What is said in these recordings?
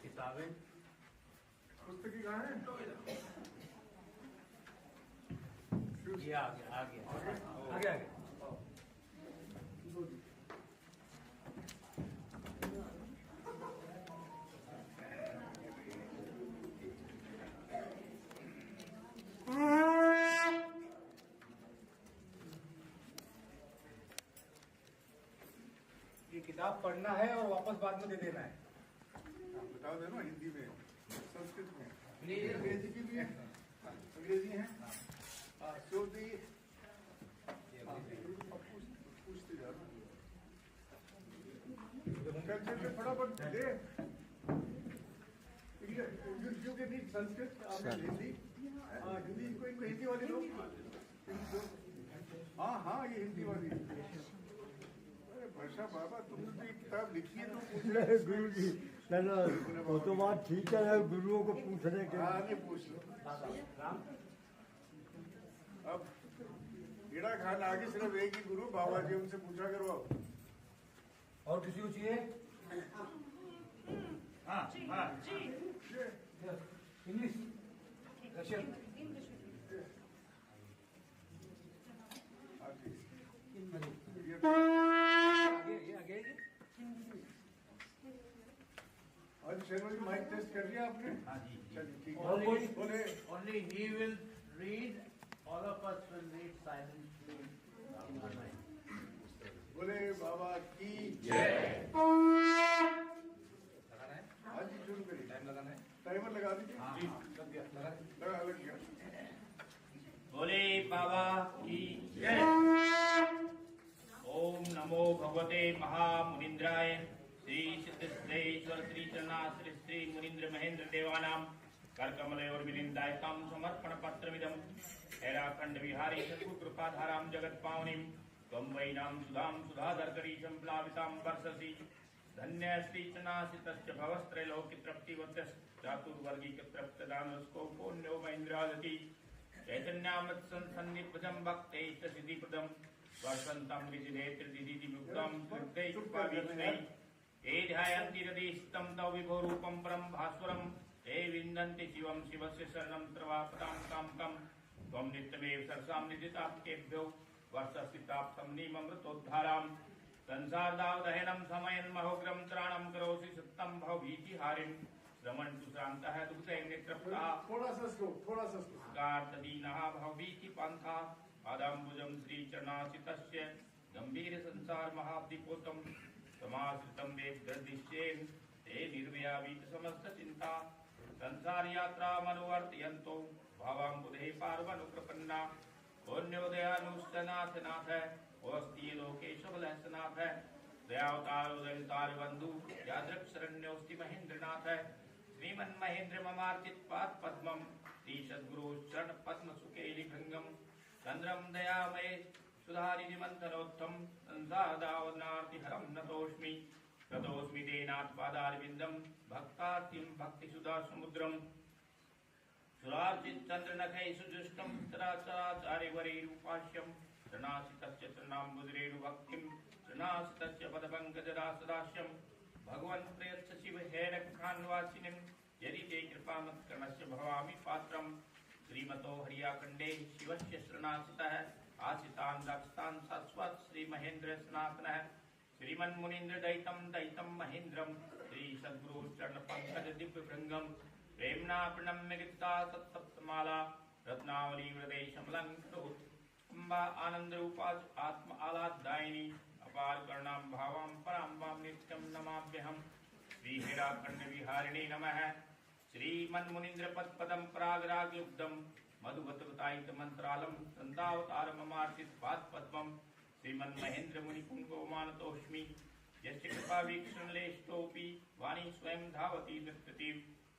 किताबें पुस्तकें कहाँ हैं? ये आगे आगे आगे आगे ये किताब पढ़ना है और वापस बाद में दे देना है। बता दे ना, हिंदी में, संस्कृत में, अंग्रेजी की भी है, अंग्रेजी है। पूछते जा रहा फटाफट दे, क्योंकि नहीं संस्कृत हिंदी, हिंदी इनको हिंदी वाले लोग, हाँ हाँ ये हिंदी वाली। अरे भाषा बाबा तुमने तो ये किताब लिखी है तो पूछ नहीं गुरु जी, नहीं वो तो बात ठीक है, गुरुओं को पूछने के। हाँ नहीं पूछ लो। अब हीरा खान आगे सिर्फ एक ही गुरु बाबा जी, उनसे पूछा करवाओ। और किसी को चाहिए? हाँ हाँ इंग्लिश रशियन आगे आज शर्मा जी माइक टेस्ट कर लिया आपने? हाँ जी चलिए ठीक Only- है। बोले Only he will read, all of us will read silently in our mind. बोले बाबा की जय। आज ही शुरू करिए। टाइम लगाना है? टाइमर लगा दीजिए। हाँ जी लग गया, लगा लग गया। बोले बाबा की जय। ओम नमो भगवते महामुनीन्द्राय श्री सिद्धेश्वर श्री चरणाश्री श्री मुनीन्द्र महेंद्र देवानाम करकमलयोर्विलिन्दायतां समर्पण पत्रमिदं हैराखंड विहारी सद्गुरुकृपाधारां जगत्पावनीं त्वं वैनां सुधां सुधाधरकरीशं प्लावितां वर्षसि धन्यस्ति च नासितश्च भवस्त्रैलोक्यतृप्तिवत्यश्चातुर्वर्गीकतृप्तदानस्को पुण्यो महेन्द्रादति चैतन्यामृत सन्निभृतं भक्तैश्च सिद्धिप्रदं वर्षन्तं ऋषिनेत्रदिदिमुक्तं कृपा ये ध्यायन्ति हृदयस्थं तव विभोरूपं परं भास्वरं ते विन्दन्ति शिवं शिवस्य शरणं सर्वापदां कामकं त्वं नित्यमेव सरसां निधिताप्तेभ्यो वर्षस्थिताप्तं नीममृतोद्धारां संसारदावदहनं समयन् महोग्रं त्राणं करोसि सत्तं भवभीतिहारिं रमन्तु श्रान्तः दुःखैः नेत्रपुरा थोड़ा सा स्लो कार्तदीनः भवभीतिपन्था पादाम्बुजं श्रीचरणाचितस्य गम्भीरसंसार महाब्धिपोतं समाश्रितं वेद्गर्दिश्चेन् ते निर्व्यावीत समस्त चिंता संसार यात्रा मनुवर्तयन्तो भावाम्बुधे पार्वनुप्रपन्ना पुण्योदयानुष्टनाथ नाथ ओस्ति लोके सबलहसनाथ दयावतार उदयतार बंधु यादृक् शरण्योस्ति महेंद्रनाथ श्रीमन्महेंद्र ममार्चित पाद पद्मं श्री सद्गुरु चरण पद्म सुकेलि भृंगम चंद्रम दयामय सुधारिणि मंथनोत्तम संसारदावनार्तिहरं नतोऽस्मि ततोऽस्मि तेनाथ पादारविन्दं भक्तार्तिं भक्तिसुधा समुद्रं सुरार्चित चन्द्रनखैः सुजुष्टं चराचराचार्यवरैरुपास्यं शरणासितस्य चरणाम्बुजरेणुभक्तिं शरणासितस्य पदपङ्कजदासदास्यं भगवन् प्रयच्छ शिवहेरखान्वासिनीं यदि ते कृपामत्कर्णस्य भवामि पात्रं श्रीमतो हरियाखण्डे शिवस्य शरणासितः आसितान् रक्षतान् शाश्वत श्री महेंद्र सनातनः श्रीमन् मुनीन्द्र दैतं महेंद्रम श्री सद्गुरु चरण पंकज दिव्य भृंगम प्रेमना प्रणम्य गिता तत्सप्तमाला रत्नावली हृदय समलंकृत अम्बा आनंद रूपा आत्म आलादायिनी अपार कर्णां भावां परां वां नित्यं नमाम्यहम् श्री हिराखंड विहारिणे नमः श्रीमन् मुनीन्द्र पदपदं परागरागयुक्तम् मधुवतुतायित मंत्रालम संतावतार ममार्चित पाद पद्मं श्रीमन् महेंद्र मुनि पुंगो मानतोऽस्मि यस्य कृपा वीक्षण लेष्टोपि वाणी स्वयं धावति नृत्यति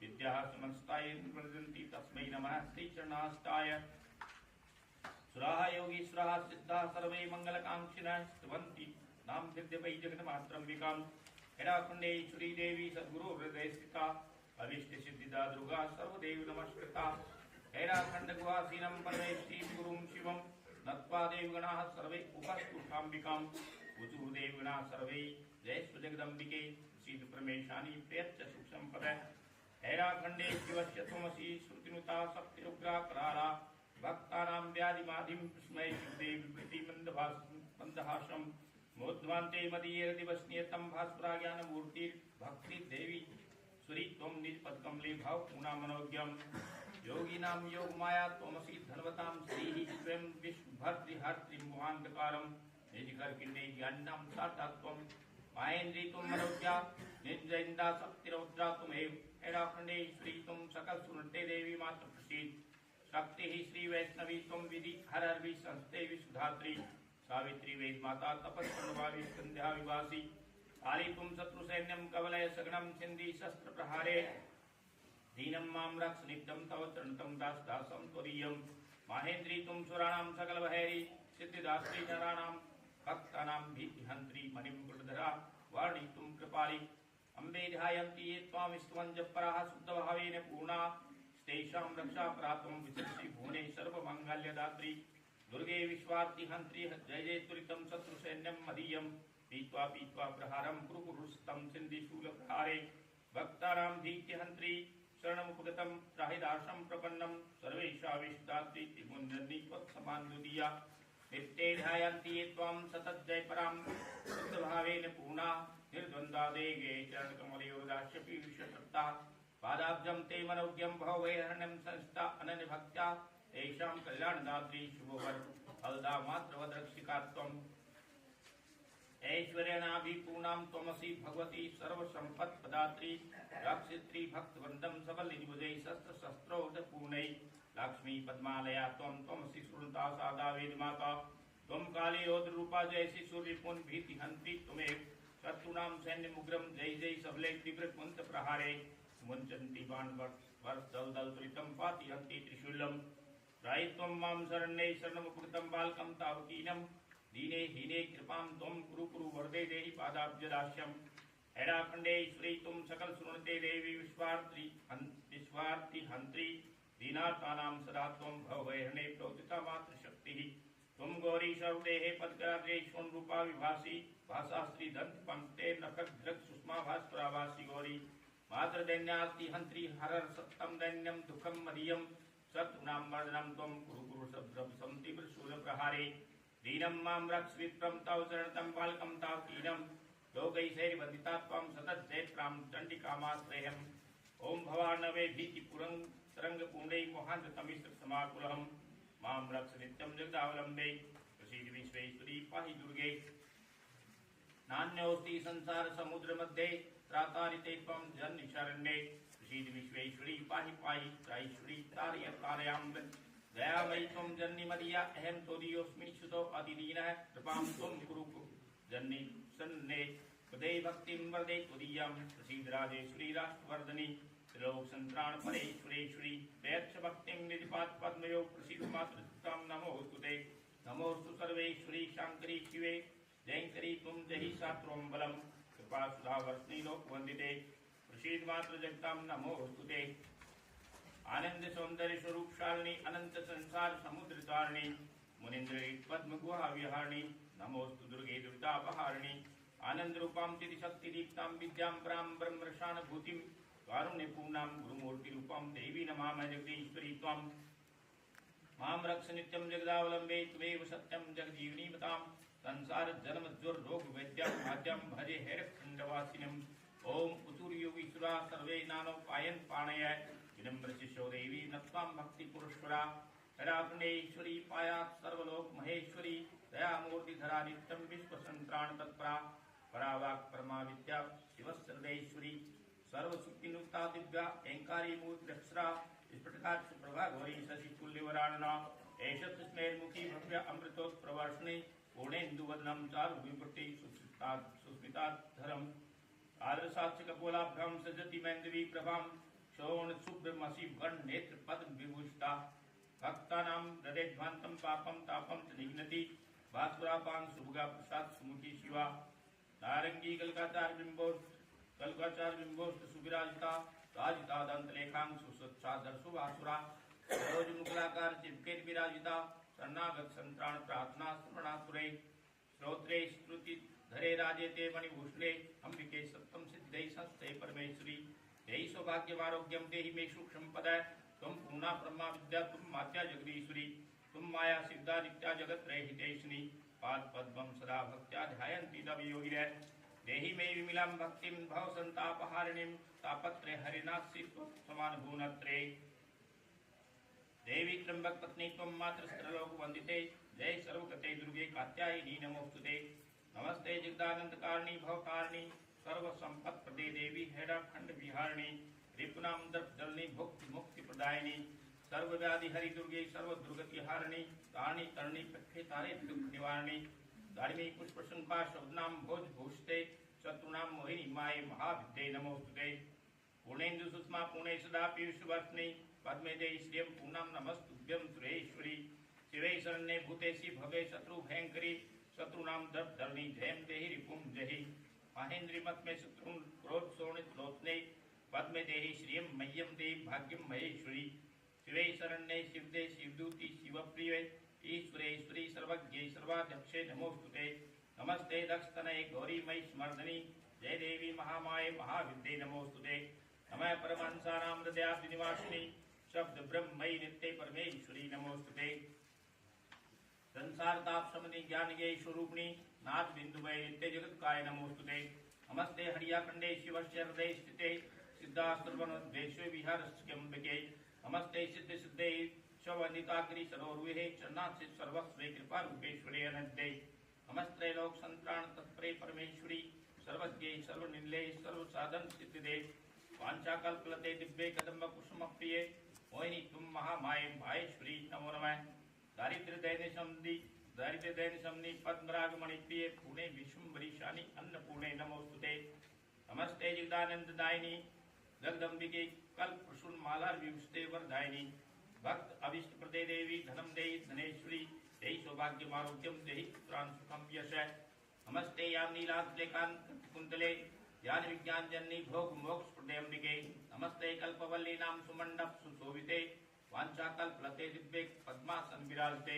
विद्याः समस्ताय प्रवदन्ति तस्मै नमः श्री चरणास्ताय सुराः योगीश्वराः सिद्धाः सर्वे मंगलकांक्षिणः स्तुवन्ति नाम हृदय जगन्मात्रम्बिकां हेराखण्डेश्वरी देवी सद्गुरु हृदय स्थिता अभीष्ट सिद्धिदा दुर्गा सर्वदेव नमस्कृता हैराखंड गुहासीनं परमेष्ठीं गुरुं शिवं नत्वा देवगणाः सर्वे उपास्तुकाम्बिकां उचुर्देवगणाः सर्वे जयस्व जगदम्बिके सीद प्रमेशानि प्रयच्छ सुखसम्पद हैराखण्डे शिवस्य त्वमसि श्रुतिनुता शक्तिरुग्रा कराला भक्तानां व्याधिमाधिं स्मय शिवदेवी प्रतिमन्दहासं मोध्वान्ते मदीय दिवसनियतं भास्वरा ज्ञानमूर्तिर्भक्ति देवी सुरी त्वं निजपदकमले भावपूर्णा मनोज्ञम् योगिनां योगमाया त्वमसि धनवतां श्रीः स्वयं विश्वभर्तृहर्तृमुहान्धकारं निजकर्किण्डे ज्ञानिनां साक्षात्त्वं माहेन्द्री त्वं मनोज्ञा निजैन्दा शक्तिरौद्रा त्वमेव हैराखण्डेश्वरी त्वं सकलसुनृते देवी मातु प्रसीद शक्तिः श्रीवैष्णवी त्वं विधि हरर्वि संस्थे विशुधात्री सावित्री वेदमाता तपस्कन्धभावि स्कन्ध्या विवासी काली त्वं शत्रुसैन्यं कवलय सगणं छिन्दी शस्त्रप्रहारे दीनं मां रक्ष नित्यं तव चरणतं दासदासं त्वदीयं माहेन्द्री त्वं सुराणां सकलभैरी सिद्धिदात्री नराणां भक्तानां भीतिहन्त्री मणिं गुणधरा वाणी त्वं कृपाली अम्बे ध्यायन्ति ये त्वां स्तुवन् जपराः शुद्धभावेन पूर्णा तेषां रक्षापरा त्वं विचरसि भुवने सर्वमङ्गल्यदात्री दुर्गे विश्वार्तिहन्त्री जय जय त्वरितं शत्रुसैन्यं मदीयं पीत्वा पीत्वा प्रहारं कुरुकुरुस्तं सिन्धिशूलप्रहारे भक्तानां भीतिहन्त्री शरणमुपगतं त्राहिदार्शं प्रपन्नं सर्वेषां विष्टात्रि त्रिपुण्डनी त्वत्समान्दुदीया नित्ये ध्यायन्ति ये त्वां सतज्जयपरां शुद्धभावेन पूर्णा निर्द्वन्द्वा देगे चरणकमलयोदास्य पीयूषसत्ता पादाब्जं ते मनोज्ञं भववैहरणं संस्था अनन्यभक्त्या तेषां कल्याणदात्री शुभवर फलदा मात्रवद्रक्षिका त्वम् ऐश्वर्यनाभिपूर्णां त्वमसि भगवती सर्वसम्पत्प्रदात्री रक्षित्री भक्तवृन्दं सबलनिभुजैः शस्त्रशस्त्रोदपूर्णैः लक्ष्मी पद्मालया त्वमसि श्रुता सादा वेदमाता त्वं काली रौद्ररूपा जयसि सूर्यपुञ्जभीतिहन्त्री त्वमेव शत्रूणां सैन्यमुग्रं जय जय सबले तीव्रकुन्तप्रहारे मुञ्चन्ति बाणवर्षदलदलत्वरितं पातिहन्ति त्रिशूलं त्रायित्वं मां शरण्ये शरणमुपगतं बालकं तावकीनं दीने हीने कृपां त्वं कुरु कुरु वरदे देहि पादाब्जदास्यं हैराखण्डेश्वरी त्वं सकल सुनते देवी विश्वार्ति हन्त्री दीनार्थानां सदा त्वं भवहरणे प्रोदिता मातृशक्तिः त्वं गौरी सर्वदेहे पदकराग्रे स्वरूपा विभासी भाषा श्री दंत पंक्ते नखक दृक् सुषमा भास्करावासी गौरी मातृदैन्यास्ति हंत्री हरर सत्तम दैन्यम दुखम मदीयम शत्रुनां मर्दनं त्वं कुरु कुरु शब्दं संतीव्र शूलप्रहारे दीनं मां रक्ष विप्रं तव शरणं बालकं ताव कीनं लोकैषैर्वन्दिता त्वं सतज्जयत्रां चण्डिकामाश्रयम् ओं भवार्णवे भीतिपुरं तरङ्गपूर्णै मोहान्ततमिश्रसमाकुलम् मां रक्ष नित्यं जगदावलम्बे प्रसीद विश्वेश्वरी पाहि दुर्गे नान्योऽस्ति संसार समुद्र मध्ये त्रातारिते त्वं जन्निशरण्ये प्रसीद विश्वेश्वरी पाहि पाहि त्रैश्वरी तारय तारयाम्ब दयामयी त्वं जन्नि मदीया अहं तोदीयोऽस्मि सुतो अतिदीनः कृपां त्वं कुरु जन्नि सन्ने हृदय भक्तिं वरदे त्वदीयां प्रसीद राजेश्वरी राष्ट्रवर्धनी त्रिलोक संत्राण परेश्वरेश्वरी प्रयच्छ भक्तिं निधिपात पद्मयो प्रसीद मातृत्वं नमोस्तुते नमोस्तु सर्वेश्वरी शांकरी शिवे जयंकरी त्वं जहि सात्वं बलम् कृपा सुधा वर्षिणी लोकवंदिते प्रसीद मातृ जगतां नमोस्तुते आनंद सौंदर्य स्वरूप शालिनी अनंत संसार समुद्र तारिणी मुनीन्द्र पद्म गुहा विहारिणी नमोस्तु दुर्गे दुर्गापहारिणी आनंद रूपां तिथि शक्ति दीप्तां विद्यां परां ब्रह्मरसानुभूतिं कारुण्य पूर्णां गुरुमूर्ति रूपां देवी नमामि जगदीश्वरी त्वां मां रक्ष नित्यं जगदावलम्बे त्वमेव सत्यं जगजीवनी मतां संसार जन्म ज्वर रोग वैद्यं भाज्यं भजे हैरखण्डवासिनम् ओम उतुर्योगीश्वरा सर्वे नानो पायन पाणय विनम्र शिष्यो देवी नत्वां भक्ति पुरुषरा हराग्नेश्वरी पायात् सर्वलोक महेश्वरी दयामूर्ति धरा नित्यं विश्व संत्राण तत्परा परावाक् परमा विद्या शिवसर्वेश्वरी सर्वशक्तिनुक्ता दिव्या एंकारी मूर्ति अक्षरा स्फटिकाक्ष प्रभा गौरी शशि तुल्यवराणना ऐशत स्मेरमुखी भव्य अमृतोत्प्रवर्षिणी पूर्णेन्दुवदनं चारुविपुटी सुस्मिताधरम् आदर्शाक्ष कपोलाभ्यां सजति मैन्दवी प्रभां शोण शुभ्रमसि गण नेत्र पद्म विभूषिता भक्तानां हृदयध्वान्तं पापं तापं च निघ्नति भास्वरापां सुभगा प्रसाद सुमुखी शिवा नारंगी कलकाचार बिंबोष्ट सुविराजिता राजिता दंतलेखां सुसच्छादर सुभासुरा सरोज मुकुलाकार चिपकेन विराजिता शरणागत संत्राण प्रार्थना स्मरणातुरे श्रोत्रे स्तुति धरे राजेते मणिभूषणे अंबिके सप्तम सिद्धै संस्थे परमेश्वरी देहि सौभाग्यमारोग्यं देहि मे सूक्ष्म पद त्वं पूर्णा ब्रह्मा विद्या त्वं मात्या जगदीश्वरी त्वं माया सिद्धा नित्या जगत्त्रयहितैषिणी पाद पद्मं सदा भक्त्या ध्यायन्ति तव योगिनः देहि मे विमलां भक्तिं भव संतापहारिणीं तापत्रे हरिनाथि समानुभूनत्रे देवी त्र्यंबक पत्नी त्वं मातृस्त्रलोक वंदिते जय सर्वगते दुर्गे कात्यायनी नमोस्तुते नमस्ते जगदानंदकारिणी भवतारिणी सर्व संपत् प्रदे देवी हेराखंड विहारिणी रिपुनां दर्पजलनी भुक्ति मुक्ति प्रदायिनी सर्व व्याधि हरि दुर्गे सर्व दुर्गति हारिणी तारणी तरणी पक्षे तारे दुख निवारणी दारिणी पुष्प शंका शब्दनां भोज भूषिते शत्रुनां मोहिनी माये महाविद्ये नमोस्तुते पूर्णेन्दु सुषमा पूर्णे सदा पीयूषवर्षिणी पद्मे देहि श्रियं पूर्णां नमस्तुभ्यं सुरेश्वरी शिवे शरण्ये भूतेषि भवे शत्रु भयंकरी शत्रुनां दर्पधरणी जयं देहि रिपुं जहि महेन्द्री मत में शत्रुं क्रोध शोणित लोचने पद्मे देहि श्रियं मह्यं देहि भाग्यं महेश्वरी शिवे शरण्ये शिवदे शिवदूति शिवप्रिये ईश्वरेश्वरी सर्वज्ञे सर्वाध्यक्षे नमोस्तुते नमस्ते दक्षतनये गौरीमयी स्मर्दनी जय देवी महामाये महाविद्ये नमोस्तुते नमः परमहंसानां हृदयाब्धिनिवासिनी शब्द ब्रह्मयी नित्ये परमेश्वरी नमोस्तुते संसार ताप समनि ज्ञान ज्ञेय स्वरूपिणी नाथ बिंदुमय नित्य जगत्काय नमोस्तुते नमस्ते हरियाखंडे शिवस्य हृदये स्थिते सिद्धास्त्रवनोद्वेषे विहारस्यम्बिके नमस्ते सिद्ध सिद्धे शवनिताग्रि सरोरुहे चरणार्थे सर्वस्वे कृपा रूपेश्वरे अनन्ते नमस्ते लोक संत्राण तत्परे परमेश्वरी सर्वज्ञे सर्वनिलये सर्वसाधन सिद्धिदे वाञ्छाकल्पलते दिव्ये कदम्ब कुसुम प्रिये मोहिनी त्वं महामाये माहेश्वरी नमो नमः दारिद्र्य दैन्य पद्मराग मणिप्रिये पुणे विश्वम्भरी शानी अन्नपूर्णे नमोस्तुते नमस्ते जगदानंददायिनी जगदम्बिके कल्प प्रसून माला विभूषिते वरदायिनी भक्त अभिष्ट प्रदे देवी धनम देहि धनेश्वरी देहि सौभाग्यम आरोग्यम देहि पुत्रान सुखम यश नमस्ते याम नीलाद्लेकांत कुंतले ज्ञान विज्ञान जननी भोग मोक्ष प्रदे अंबिके नमस्ते कल्पवल्ली नाम सुमंडप सुशोभिते वाञ्छाकल्पलते दिव्ये पद्मासन विराजते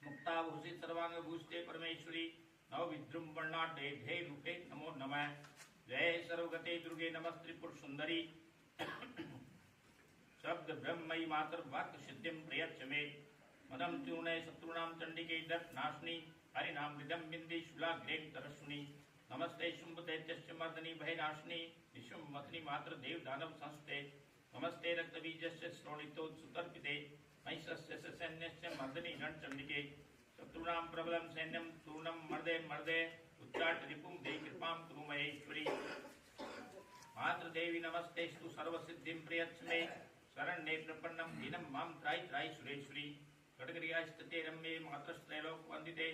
मुक्ताभूषित सर्वांग भूषिते परमेश्वरी नव विजृंभणाढ्ये ध्येय रूपे नमो नमः। जय सर्वगते दुर्गे नमस्त्रिपुर सुंदरी शब्द ब्रह्मयी मातर वाक्य सिद्धिं प्रयच्छ मे मदम चूर्णय शत्रुणां चंडिके दर्प नाशनी हरिनाम हृदम बिंदी शूलाग्रें तरस्विनी नमस्ते शुंभ दैत्यस्य मर्दनी भयनाशिनी विश्वमथनी मात्र देव दानव संस्ते नमस्ते रक्तबीजस्य श्रोणितोत्सुतर्पिते महिषस्य सैन्यस्य मर्दनी रणचंडिके शत्रुणां प्रबलं सैन्यं चूर्णं मर्दे मर्दे उच्चाट रिपुं दे कृपां कुरु महेश्वरी मात्र देवी नमस्तेस्तु सर्वसिद्धिं प्रयच्छ मे शरण्ये प्रपन्नं दीनं मां त्राहि त्राहि सुरेश्वरी खड्गरिया स्थिते रम्ये मातस्त्रैलोक वंदिते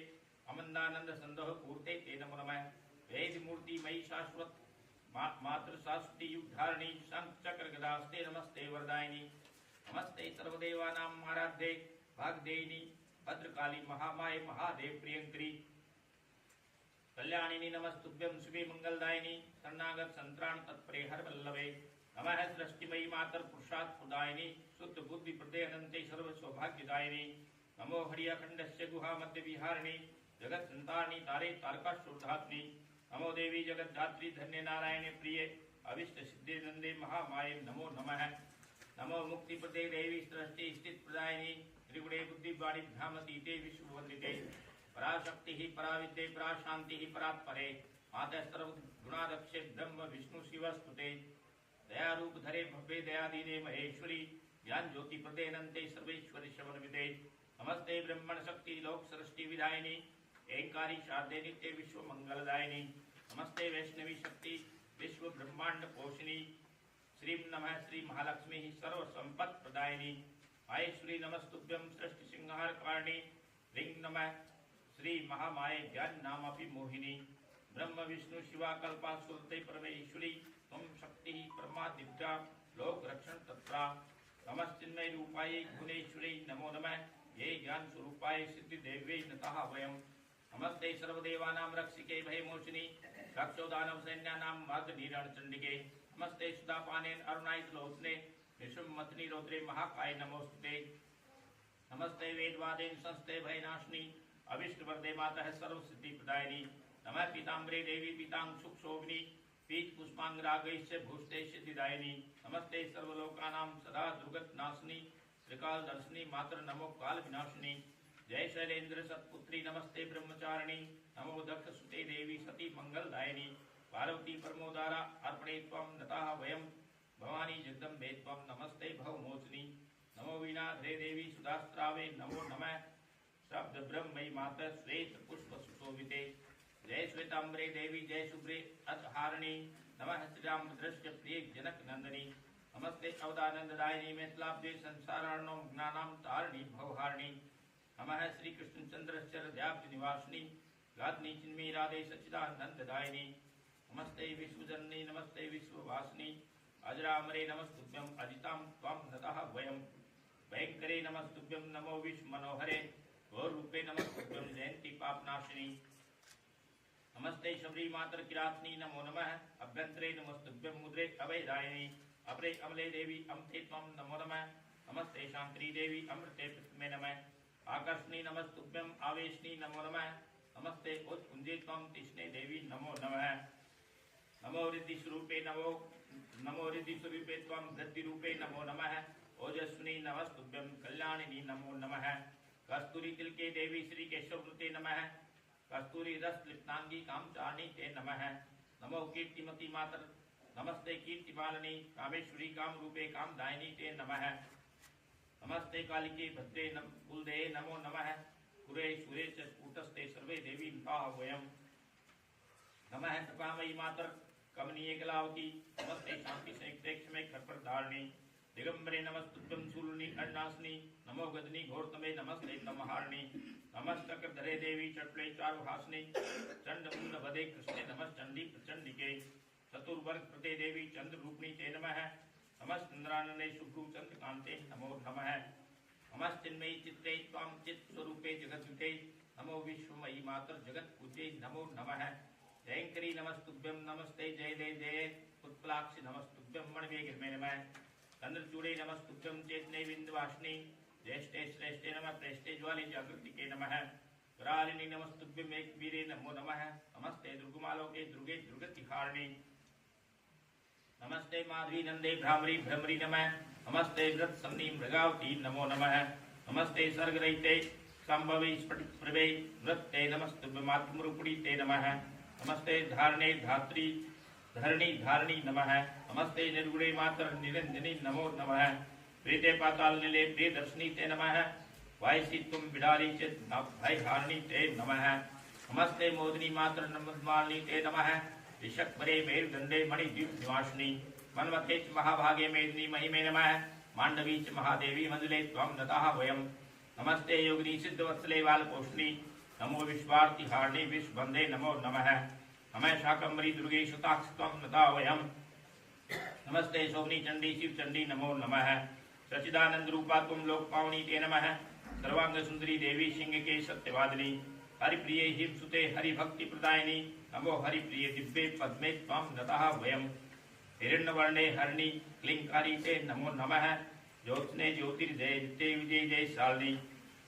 अमंदानंद संदोह पूर्ते ते नमो नमः। वेद मूर्ति मयि शाश्वत मातृ शाश्वती युगधारिणी शंख चक्र गदास्ते नमस्ते वरदायिनी नमस्ते सर्वदेवानां आराध्ये भागदेयिनी भद्रकाली महामाये महादेव प्रियंकरी कल्याणिनी नमस्तुभ्यं शुभे मंगलदायिनी शरणागत संत्राण तत्परे हर वल्लभे नमः। सृष्टिमयी मातर पुरुषात् प्रदायिनी शुद्ध बुद्धि प्रदे अनंते सर्व सौभाग्यदायिनी नमो हरियाखंडस्य गुहा मध्य विहारिणी जगत संतारिणी तारे तारका शोधात्मी नमो देवी जगत धात्री धन्य नारायण प्रिय अविष्ट सिद्धि नंदे महामाये नमो नमः। नमो मुक्ति प्रदे देवी सृष्टि स्थित प्रदायिनी त्रिगुणे बुद्धि वाणी भ्रामतीते विश्ववंदिते पराशक्ति ही पराविद्ये पराशांति ही परात्परे माता सर्व गुणाध्यक्षे ब्रह्म विष्णु शिवस्तुते दयारूप धरे भव्य दयादीने महेश्वरी ज्ञान ज्योति प्रदे अनंते सर्वेश्वरी शवनविदे नमस्ते ब्रह्मण शक्ति लोक सृष्टि विधायिनी एंकारी शारदे नित्य विश्व मंगलदायिनी नमस्ते वैष्णवी शक्ति विश्व ब्रह्मांड पोषिणी श्री नमः श्री महालक्ष्मी ही सर्व संपत् प्रदायिनी माहेश्वरी नमस्तुभ्यं सृष्टि सिंहार कारणी ह्रीं नमः श्री महामाये ज्ञान नामपि मोहिनी ब्रह्म विष्णु शिवा कल्पा सुरते परमेश्वरी तुम शक्ति परमादिव्या लोक रक्षण तत्रा नमस्चिन्मय रूपाय गुणेश्वरी नमो नमः। ये ज्ञान स्वरूपाय सिद्धि देव्यै नतः वयम् नमस्ते सर्वदेवानां रक्षिके भयमोचिनी रक्षो दानव सैन्यानां मर्दिनी रणचंडिके नमस्ते सुधापाने अरुणायतलोचने विश्वमथनी रौद्रे महाकाय नमोस्तुते नमस्ते वेदवादेन संस्ते भयनाशिनी अविष्ट वरदे माता सर्व सिद्धि प्रदायिनी नमः पीताम्बरे देवी पीतांग सुख शोभिनी पीत पुष्पांगरागैश्च भूषते सिद्धिदायिनी नमस्ते सर्वलोकानां सदा दुर्गत नाशिनी त्रिकाल दर्शिनी मात्र नमो काल विनाशिनी जय शैलेन्द्र सत्पुत्री नमस्ते ब्रह्मचारिणी नमो दक्ष सुते देवी सती मंगलदायिनी पार्वती परमोदारा अर्पणे त्वं नताः वयं भवानी जगदम्बे त्वं नमस्ते भवमोचनी नमो वीणाधरे देवी सुधास्त्रावे नमो नमः। शब्द ब्रह्मयी माता श्वेत पुष्प सुशोभिते जय श्वेतांबरे देवी जय शुभ्रे अतहारिणी नमः श्रीराम दृश्य प्रिय जनक नंदनी नमस्ते अवदानंददायिनी मैथिलाब्दे संसारार्णो ज्ञानां तारिणी भवहारिणी नमः श्री कृष्णचंद्र हृदयाब्ज निवासिनी गात्नी चिन्मयी राधे सच्चिदानंददायिनी नमस्ते विश्वजननी नमस्ते विश्ववासिनी अजरामरे नमस्तुभ्यं अजितां त्वं नतः वयं भयंकरे नमस्तुभ्यं नमो विश्वमनोहरे गौरूपे नमस्तुभ्यं जयंती पापनाशिनी नमस्ते शबरी मातर किरातनी नमो नमः। अभ्यंतरे नमस्तुभ्यं मुद्रे अभयदायिनी अपरे अमले देवी अमते त्वं नमो नमः। नमस्ते शांति देवी अमृते पृथ्वे नमः। आकर्षणी नमस्तुभ्यं आवेशनी नमो नमः। नमस्ते उत्कुंजे त्वं तिष्णे देवी नमो नमः। नमो रिद्धि स्वरूपे नमो रिद्धि स्वरूपे त्वं वृद्धि रूपे नमो नमः। ओजस्विनी नमस्तुभ्यं कल्याणिनी नमो नमः। कस्तूरी तिलके देवी श्री केशवृते नमः। कस्तूरी रस लिप्तांगी कामचारिणी ते नमः। नमो कीर्तिमती मातर नमस्ते कीर्तिपालिनी कामेश्वरी काम रूपे कामदायिनी ते नमः। नमस्ते कालिके भद्रे कुलदे नमो नमः। पुरे सुरे च स्फुटस्ते सर्वे देवी नताः वयम् नमः। कृपामयी मातर कमनीय कलावती नमस्ते शांति संयुक्ते क्षमे खरप्रधारिणी दिगंबरे नमस्तुभ्यं शूलिनी अर्णासिनी नमो गदनी घोरतमे नमस्ते तमहारिणी नमस्तकधरे देवी चट्ले चारुहासिनी चंडमुंड वदे कृष्णे नमश्चंडी प्रचंडिके चतुर्वर्ग प्रते देवी चंद्र रूपिणी ते नमः। नमस्चंद्रानने शुभ्रू चंद्रकांते नमो नमः। नमश्चिन्मयी चित्ते त्वां चित् स्वरूपे जगद्विते नमो विश्वमयी मातर जगत पूजे नमो नमः। जयंकरी नमस्तुभ्यं नमस्ते जय जय जय उत्पलाक्षि नमस्तुभ्यं मणिवेगिर्मे नमः। चंद्रचूड़े नमस्तुभ्यं चेतने बिंदुवासिनी ज्येष्ठे श्रेष्ठे नमः प्रेष्ठे ज्वाले जागृतिके नमः करालिनी नमस्तुभ्यं एकवीरे नमो नमः नमस्ते दुर्गमालोके दुर्गे दुर्गतिहारिणी नमस्ते माधवी नंदे भ्रामरी भ्रमरी नमः नमस्ते व्रत समनी मृगावती नमो नमः नमस्ते सर्गरहिते संभवे स्फटिक प्रभे नृत्ते नमस्तुभ्यमात्मरूपिणी ते नमः नमस्ते धारणे धात्री धरणी धारणी नमः नमस्ते निर्गुणे मातर निरंजनी नमो नमः प्रीते पाताल निले प्रिय दर्शनी ते नमः वायसी तुम बिडाली चित भय हारणी ते नमः नमस्ते मोदिनी मातर नमस्मालिनी ते नमः ऋषभरे मेरुदंडे मणिद्वीप निवासिनी मन्मथे च महाभागे मेदिनी महिमे नमः मांडवी च महादेवी मंजुले त्वं नताः वयम् नमस्ते योगिनी सिद्धवत्सले बालपोषणी नमो विश्वार्ति हारिणी विश्ववंदे नमो नमः नमः शाकंभरी दुर्गे सुताक्ष त्वं नता वयम् नमस्ते शोभनी चंडी शिव चंडी नमो नमः सच्चिदानंद रूपा तुम लोक पावनी ते नमः सर्वांग सुंदरी देवी सिंह के सत्यवादिनी हरिप्रिय हिमसुते हरिभक्ति प्रदायिनी नमो हरिप्रिय दिव्ये पद्मे त्वं नतः वयम् हिरण्यवर्णे हरिणी क्लिंकारी ते नमो नमः ज्योत्स्ने ज्योतिर्जय विजय जय शालिनी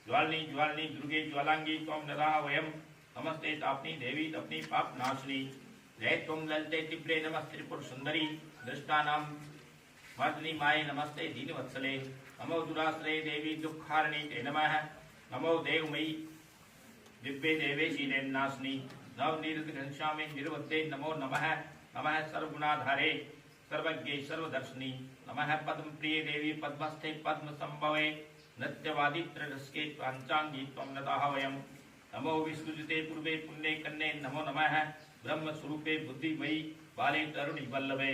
ज्वालिनी ज्वालिनी दुर्गे ज्वालांगी त्वं नतः वयम् नमस्ते तापनी देवी तपनी पाप नाशिनी जय त्वं ललिते तिब्रे नमस्ते त्रिपुर सुंदरी दृष्टानां मर्दिनी माये नमस्ते दीनवत्सले नमो दुराश्रये देवी दुःखारिणी ते नमः नमो देवमयी दिव्ये देवे शीलेन्नाशिनी नवनीरद घनश्यामे निर्वत्ते नमो नमः नमः सर्वगुणाधारे सर्वज्ञे सर्वदर्शिनी नमः पद्मप्रिये देवी पद्मस्थे पद्म संभवे नृत्यवादित्ररसके पांचांगी त्वं नतः वयम् नमो विष्णुजिते पूर्वे पुण्ये कन्ये नमो नमः ब्रह्मस्वरूपे बुद्धिमयी बाले तरुणी वल्लभे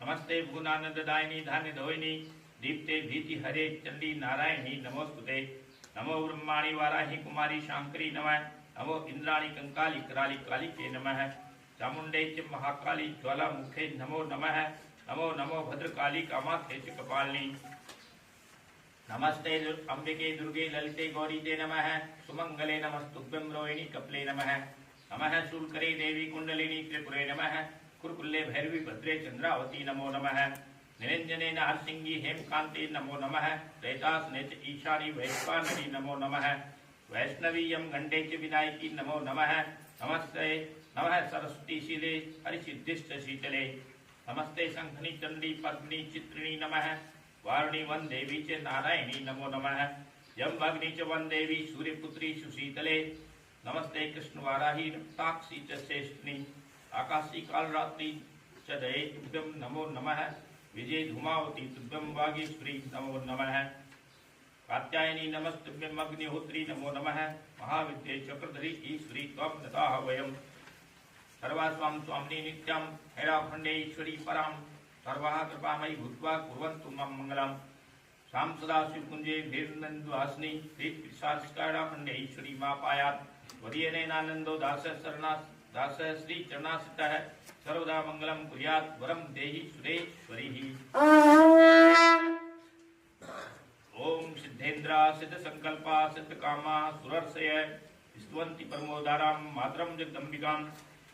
नमस्ते भुवनानंददायिनी धान्य धोयिनी दीप्ते भीति हरे चंडी नारायणी नमोस्तुते नमो ब्रह्माणी वाराही कुमारी शांकरी नमः नमो इंद्राणी कंकाली कराली काली के नमः चामुंडे च महाकाली ज्वाला मुखे नमो नमः नमो नमो भद्रकाली कामाख्ये च कपालिनी नमस्ते अंबिके दुर्गे ललिते गौरी ते नमः सुमंगले नमस्तुभ्यं रोहिणी कपले नमः नमः शूलकरे देवी कुंडलिनी त्रिपुरे नमः कुरकुल्ले भैरवी भद्रे चंद्रावती नमो नमः निरंजने नरसिंगी हेमकांते नमो नमः त्रैतासने च ईशानी वैश्वानरी नमो नमः वैष्णवी यम गंडे च विनायकी नमो नमः नमस्ते नमः सरस्वती शीले हरिसिद्धिश्च शीतले नमस्ते शंखनी चंडी पद्मिनी चित्रिणी नमः वारुणी वन देवी च नारायणी नमो नमः यम भग्नि च वन देवी सूर्यपुत्री सुशीतले नमस्ते कृष्ण वाराही ताक्षी च श्रेष्ठनी आकाशी कालरात्रि च दये तुभ्यं नमो नमः विजय धूमावती तुभ्यं वागीश्वरी नमो नमः कात्यायनी नमस्तुभ्यं अग्निहोत्री नमो नमः महाविद्ये चक्रधरी ईश्वरी त्वं नताः वयम् सर्वास्वां स्वामिनी नित्यां हैराखण्डेश्वरी परां सर्वाः कृपामयी भूत्वा कुर्वन्तु मम मङ्गलम् शां सदाशिवकुञ्जे भीर्नन्दवासिनी श्रीपिशाचिकाराखण्डेश्वरी मा पायात् वदीयनेनानन्दो दासः शरणास् दासः श्री चरणाश्रितः सर्वदा मंगलम कुर्यात् वरम देहि सुरेश्वरी। ओम सिद्धेन्द्रा सिद्ध संकल्पा सिद्ध कामा सुरर्षय स्तुवन्ति परमोदारां मातरं जगदम्बिकां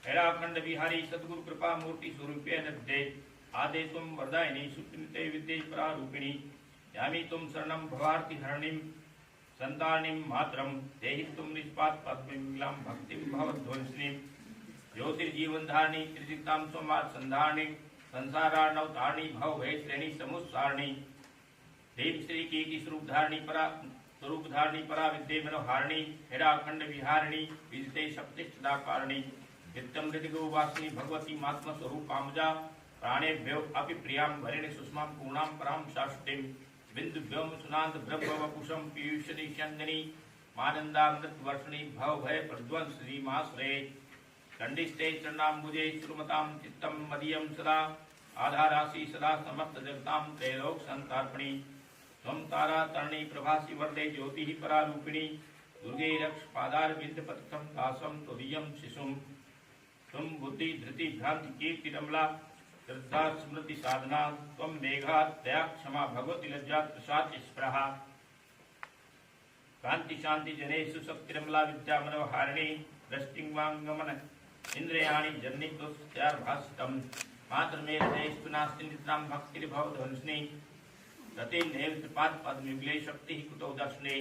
हैराखंड विहारी सद्गुरु कृपा मूर्ति स्वरूपे नद्ये आदे तुम वरदायिनी सुप्रीते विद्ये परारूपिणी यामी तुम शरणं भवार्ति हरणीं संतानिं मातरं देहि तुम निष्पात पद्मिलां भक्तिं भवध्वंसिनीं ज्योतिर्जीवन धारणी त्रिजितां सोमार संधारणी संसारार्णवतारणी भव भय श्रेणी समुत्सारणी देव श्री की स्वरूप धारणी परा स्वरूप धारणी परा विद्ये मनोहारिणी हैराखंड विहारिणी विजिते शक्तिष्ठदा कारिणी नित्यं हृदिगो वासिनी भगवती मात्म स्वरूपामुजा प्राणेभ्यो अपि प्रियां वरिणी सुषमां पूर्णां परां शाश्वतीं बिंदुभ्यों सुनांत ब्रह्म वपुषं पीयूषणी चंदनी मानंदामृत वर्षणी भव भय प्रध्वंसनी माश्रये चंडिस्ते चरणाम्बुजे श्रुमतां चित्तं मदीयं सदा आधारासि सदा समस्त जगतां त्रैलोक संतार्पणी त्वं तारा तरणी प्रभासी वरदे ज्योतिः परारूपिणी दुर्गे रक्ष पादार बिंद पतितं दासं त्वदीयं शिशुं त्वं बुद्धि धृति भ्रांति कीर्ति रमला श्रद्धा स्मृति साधना त्वं मेघा दया क्षमा भगवती लज्जा प्रसाद स्पृहा कांति शांति जनेषु शक्तिरमला विद्या मनोहारिणी दृष्टिवांगमन इंद्रियाणि जन्नितुस्त्यार्भासितं मातृमेरदेस्तु नास्ति नित्रां भक्तिर्भवध्वंसिनी रतिन्नेव त्रिपाद पद्मयुगले शक्तिः कुतो दर्शने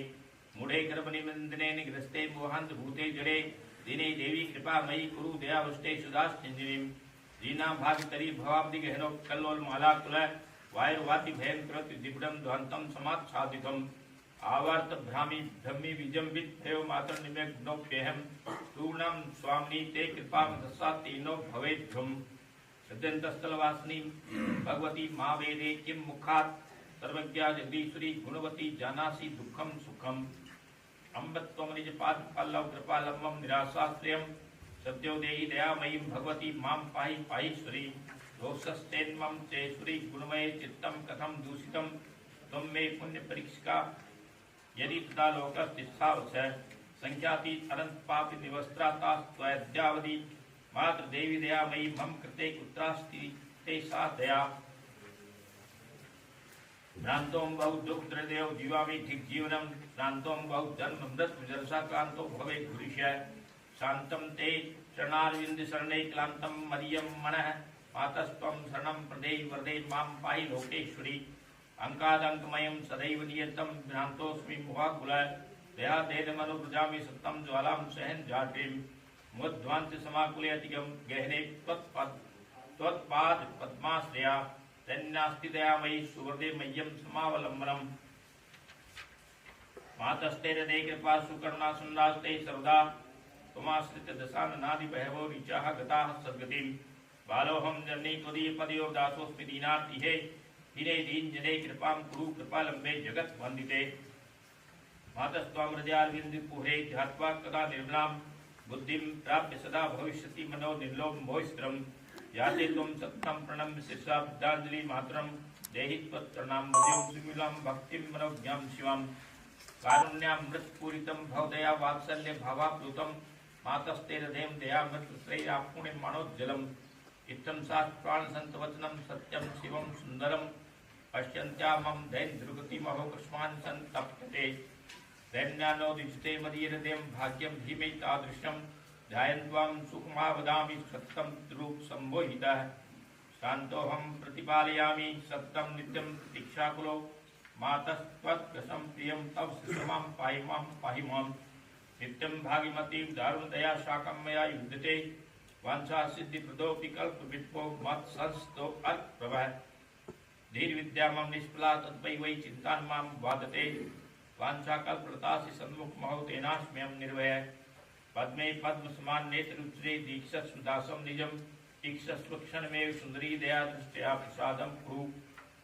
मूढ़े गर्भनिबन्धने निग्रस्ते मोहान्त भूते जड़े दिने देवी कृपा मयि कुरु दयावष्टे सुदाश्चिन्दिनीं दीना भागतरी भवाब्दि गहनो कल्लोल माला कुल वायुर्वाति भयंकर दिग्डम ध्वंतम समाच्छादितम आवर्त भ्रामी ब्रह्मी विजंबित भयो मातर निमे गुणोप्यहम पूर्णम स्वामिनी ते कृपा मदसा तीनो भवेद्भ्रम सज्जनतस्थलवासिनी भगवती माँ वेदे किम मुखात् सर्वज्ञा जगदीश्वरी गुणवती जानासी दुखम सुखम अम्बत्वम निज पाद पल्लव कृपालम्बम निराशाश्रयम सद्यो देहि दयामयीं भगवती मां पाहि पाहीश्वरी रोषस्तेन्मम चेश्वरी गुणमये चित्तम कथम दूषितम त्वं मे पुण्य परीक्षिका यदि तदा लोकस्तिष्ठावस संख्यातीत अनंत पाप निवस्त्रातास्त्वद्यावधि मात्र देवी दयामयी मम कृते कुत्रास्ति ते सा दया भ्रांतों बहु दुख द्रदेव जीवामि ठीक जीवनम श्रांतों बहु जन्म मृत विजरसा क्लांतो भवे गुरुष्य शांतम ते शरणारविंद शरणे क्लांतम मरियम मनः मातस्त्वं शरणं प्रदे वरदे मां पाहि लोकेश्वरी अंकादंकमयं सदैव नियतं भ्रांतोऽस्मि मुहाकुल दया देन मनो प्रजामि सत्तं ज्वालां सहन जाटिं मुद्ध्वांत समाकुले अतिगम गहने त्वत्पाद पद्माश्रया तन्नास्ति दयामयी सुवृदे मह्यं समावलंबनम् मातस्ते हृदय कृपा सुकर्णा सुन्दास्ते सर्वदा त्वमाश्रित दशाननादि बहवो ऋचाः गताः सद्गतिं बालोऽहं जननी त्वदीय पदयोः दासोऽस्मि दीनार्तिहे दीने दीन जने कृपां कुरु कृपालम्बे जगद्वन्दिते मातस्त्वां हृदयारविन्दकुहरे ध्यात्वा कदा निर्मलां बुद्धिं प्राप्य सदा भविष्यति मनो निर्लोभमोहिस्त्रम् याते त्वं सत्तं प्रणम्य शिरसा बुद्धाञ्जलि मातरं देहि त्वत्प्रणाम मदीं सुविमलां भक्तिं मनोज्ञां शिवां कारुण्यामृतपूरितं भवदया वात्सल्य भावाप्लुतं मातस्ते हृदयं दयामृतश्रैरापुण्य मनोज्जलम् इत्थं शास्त्राणसन्तवचनं सत्यं शिवं सुन्दरं पश्यन्त्या मम दैन्द्रुगतिमहोकस्मान् सन्तप्यते दैन्यानोदिष्टे मदीयहृदयं भाग्यं धीमे तादृशं ध्यायन्त्वां सुखमा वदामि सत्यं रूप सम्मोहितः शान्तोऽहं प्रतिपालयामि सत्यं नित्यं प्रतीक्षाकुलो मातस्त्वत्कृशं प्रियं तव सुषमां पाहि मां नित्यं भागिमतीं दारुणतया शाकं मया युध्यते वाञ्छा सिद्धिप्रदोऽपि कल्पवित्पो मत्संस्थो अर्थप्रभः धीर्विद्या मम निष्फला तद्वै वै चिन्तान् मां बाधते वाञ्छा कल्पलतासि सन्मुखमहो तेनास्म्यहं निर्भयः पद्मे पद्मसमान नेत्रुच्रे दीक्षस्व दासं निजम् इक्षस्व क्षणमेव सुंदरी दया दृष्ट्या प्रसादं कुरु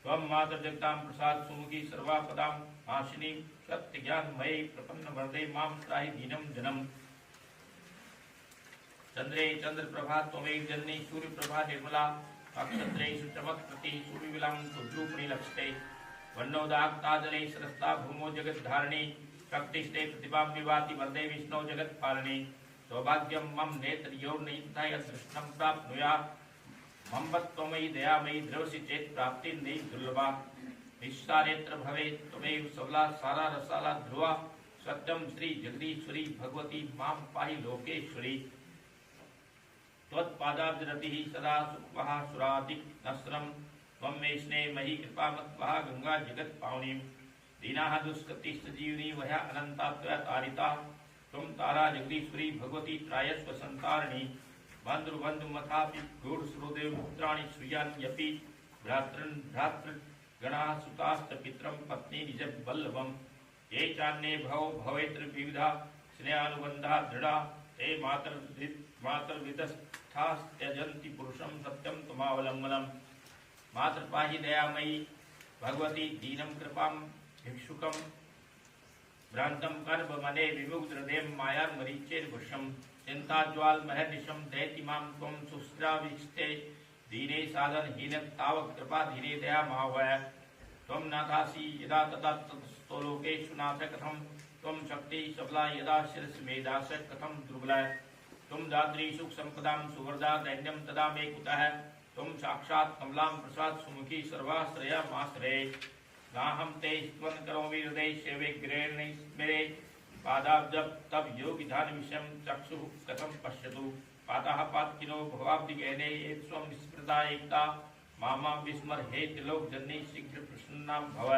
त्वं मातर् जगतां प्रसाद सुमुखी सर्वापदां आशिनीं सत्यज्ञानमये प्रपन्नवरदे मां त्राहि दीनं जनम् चंद्रे चंद्रप्रभा त्वमेव जननी सूर्यप्रभा निर्मला नक्षत्रेषु चमत्कृति सुविमलां रुद्रूपिणी लक्ष्यते वर्णोदाक्ताजले सरस्ता भूमो जगद्धारिणी शक्तिस्ते प्रतिभां विभाति वरदे विष्णो जगत्पालने सौभाग्यं मम नेत्रयोर्नियुक्ताय दृष्टं प्राप्नुयात् मम त्वमयि दयामयि द्रवसि चेत् प्राप्तिर्नैव दुर्लभा निस्सारेत्र भवेत् त्वमेव सबला सारा रसाला ध्रुवा सत्यं श्री जगदीश्वरी भगवती मां पाहि लोकेश्वरी त्वत्पादाब्जरतिः सदा सुखवः सुरादिक नस्रं त्वं मे स्नेहमयि कृपामत्वः गंगा जगत्पावनीं दीनाः दुष्कृतिश्च जीवनी वह्या अनंता त्वया तारिता त्वं तारा जगदीश्वरी भगवती त्रायस्व संतारिणी बन्धुमथापि गूढश्रोदेव पुत्राणि श्रियान्यपि भ्रातृगणाः सुताश्च पितरं पत्नी निजवल्लभं ये चान्ये भवो भवेत्र विविधा स्नेहानुबन्धा दृढा ते मातर्विदस्थास्त्यजन्ति पुरुषं सत्यं त्वमावलम्बनम् मातृपाहि दयामयी भगवती दीनं कृपां भिक्षुकं भ्रान्तं कर्ममने विमुग्धहृदयं मायार्मरीचेर्वशं चिन्ताज्वालमहर्निशं दयति मां त्वं सुस्राविष्टे दीने साधनहीनं तावत् कृपाधीने दयामावय त्वं नाथासि यदा तदा ततस्तो लोकेषु नाथ कथं त्वं शक्तिः सबला यदा शिरसि मेधास कथं दुर्बला त्वं दात्री सुखसम्पदां सुवरदा दैन्यं तदा मे कुतः त्वं साक्षात् कमलां प्रसाद सुमुखी सर्वाश्रयमाश्रये नाहं ते स्तवन करोमि हृदय सेवे ग्रहणे स्मरे पादाब्जं तव योगिधान विषयं चक्षुः कथं पश्यतु पातः पात्किनो भवाब्दिगहने ये स्वं विस्मृता एकता मामा विस्मरहेत लोक जननी शीघ्र प्रसन्ना भव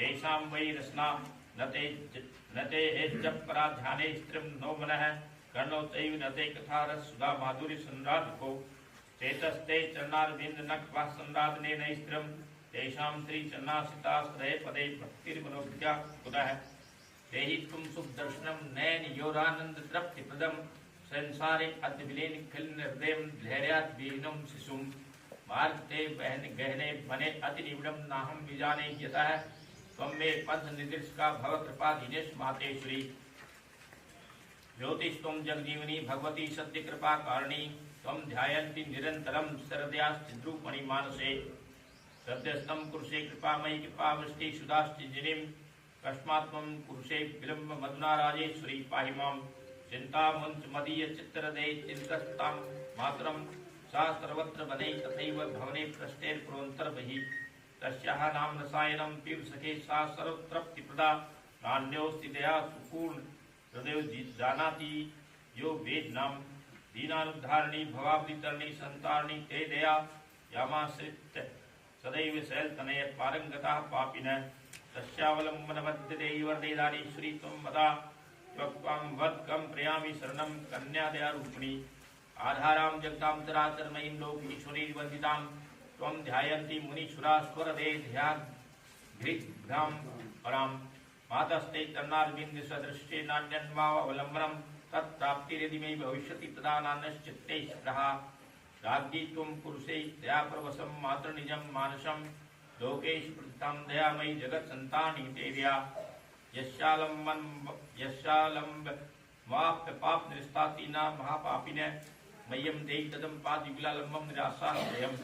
ऐसां वै रसना नते जप परा ध्याने स्त्रीम नो मनः कर्णो तैव नते कथा रस सुधा माधुर्य संराध को चेतस्ते चरणारविंद नखवा संराधने नैस्त्रम तेषां श्री चरणासिताश्रय पदे भक्तिर्मनोज्ञा पुनः देहि तुम सुख दर्शनम नयन योरानंद तृप्ति प्रदम संसारे अद्य विलीन खिलन हृदयम धैर्यात् विहीनम शिशुम मार्ग ते बहन गहने बने अति निविड़म नाहम विजाने यतः त्वं मे पथ निर्दिष्का भव कृपा दीनेश मातेश्वरी ज्योतिष त्वं जगजीवनी भगवती सत्य कृपा कारणी त्वं ध्यायन्ति निरंतरम शरदयाश्चिद्रूपणि मानसे सद्यस्तं कुरुषे कृपामयी कृपावृष्टि सुधाश्चिजिनीं कस्मात् त्वं कुरुषे विलम्ब मधुना राजेश्वरी पाहि मां चिन्तामुञ्च मदीय चित्तहृदये चिन्तस्तां मातरं सा सर्वत्र वदे तथैव भवने पृष्ठेर्पुरोऽन्तर्बहिः तस्याः नाम रसायनं पिब सखे सा सर्वतृप्तिप्रदा नान्योऽस्ति दया सुपूर्ण हृदयो जानाति यो वेदनां दीनानुद्धारिणी भवाब्धितरणी संतारिणी ते दया यामाश्रित्य सदैव शैलतनय पारंगताः पापिनः तस्यावलम्बनमध्यदेवर्देदानीश्वरी त्वं वदा त्वक्त्वां वत्कं प्रयामि शरणं कन्यादयारूपिणी आधारां जगतां चराचरमयीं लोकेश्वरीं वन्दितां त्वं ध्यायन्ति मुनीश्वरास्वरदे ध्याघ्रिभ्रां परां मातस्ते चरणारविन्द सदृश्ये नान्यन्वावलम्बनं तत्प्राप्तिर्यदि मे भविष्यति तदा नान्यश्चित्ते स्पृहा राज्ञी त्वं कुरुषे दयाप्रवशं मातृनिजं मानसं लोकेश प्रतितां दयामयी जगत्सन्तानि देव्या यस्यालम्बमाप्य पापनिरस्ताति न महापापिनः मह्यं देहि तदं पादिविलालम्बं निराशाश्रयम्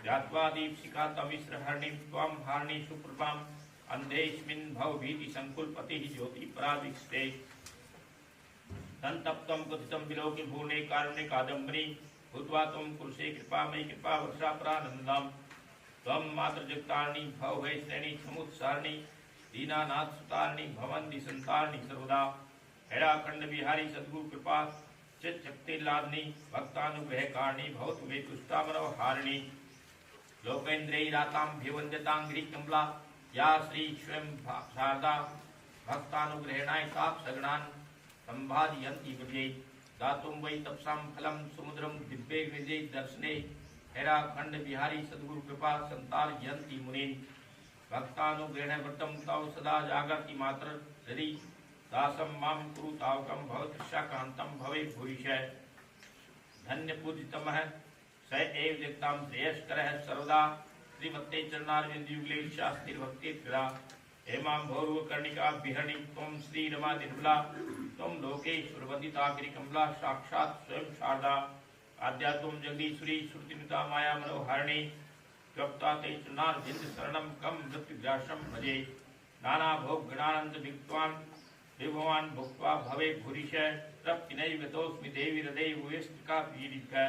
ध्यात्वा दीप्सिका तमिश्रहरणीं त्वां हारिणी सुप्रभाम् अन्धेऽस्मिन् भवभीतिसङ्कुलपतिः ज्योतिपराविष्टे तन्तप्तं कथितं विलोके भुवने कारुण्यकादम्बरी भूत्वा त्वं कुरुषे कृपामयी कृपावर्षापरानन्दां त्वं मातृजगतारिणी भवभयश्रेणी समुत्सारिणी दीनानाथसुतारिणी भवन्ति संतारिणी सर्वदा हैराखंड बिहारी सद्गुरु कृपा चित्शक्तिर्लादिनी भक्तानुग्रहकारिणी भवतु मे तुष्टामनोहारिणी लोकेन्द्रैरातां कमला या श्री स्वयं शारदा भक्तानुग्रहेणाय ताप सगणान् संभादयन्ति विजय दातुं वै तपसां फलं समुद्रं दिव्ये विजय दर्शने हैराखंड बिहारी सद्गुरु कृपा संतारयन्ति मुनीन् भक्तानुग्रहेण व्रतं तव सदा जागर्ति मातर हृदि दासं मां कुरु तावकं भवतृषाकान्तं भवे भूयिष्ठ धन्य पूजितमः स एव जगतां श्रेयस्करः सर्वदा श्रीमते चरणारविन्दयुगले शास्त्रीर्भक्तिर्गदा हेमां भौर्वकर्णिका बिहरणि त्वं श्रीरमा निर्मला त्वं लोकेश्वरवन्दिता गिरिकमला साक्षात् स्वयं शारदा आद्या त्वं जगदीश्वरी श्रुतिनुता माया मनोहारिणी त्वक्ता ते चरणारविन्द शरणं कं मृत्युग्रासं भजे नाना भोग गणानंद विद्वान् विभवान् भुक्त्वा भवे भूरिशः तृप्तिनैव तोऽस्मि देवी हृदये भूयस्तिका पीडितः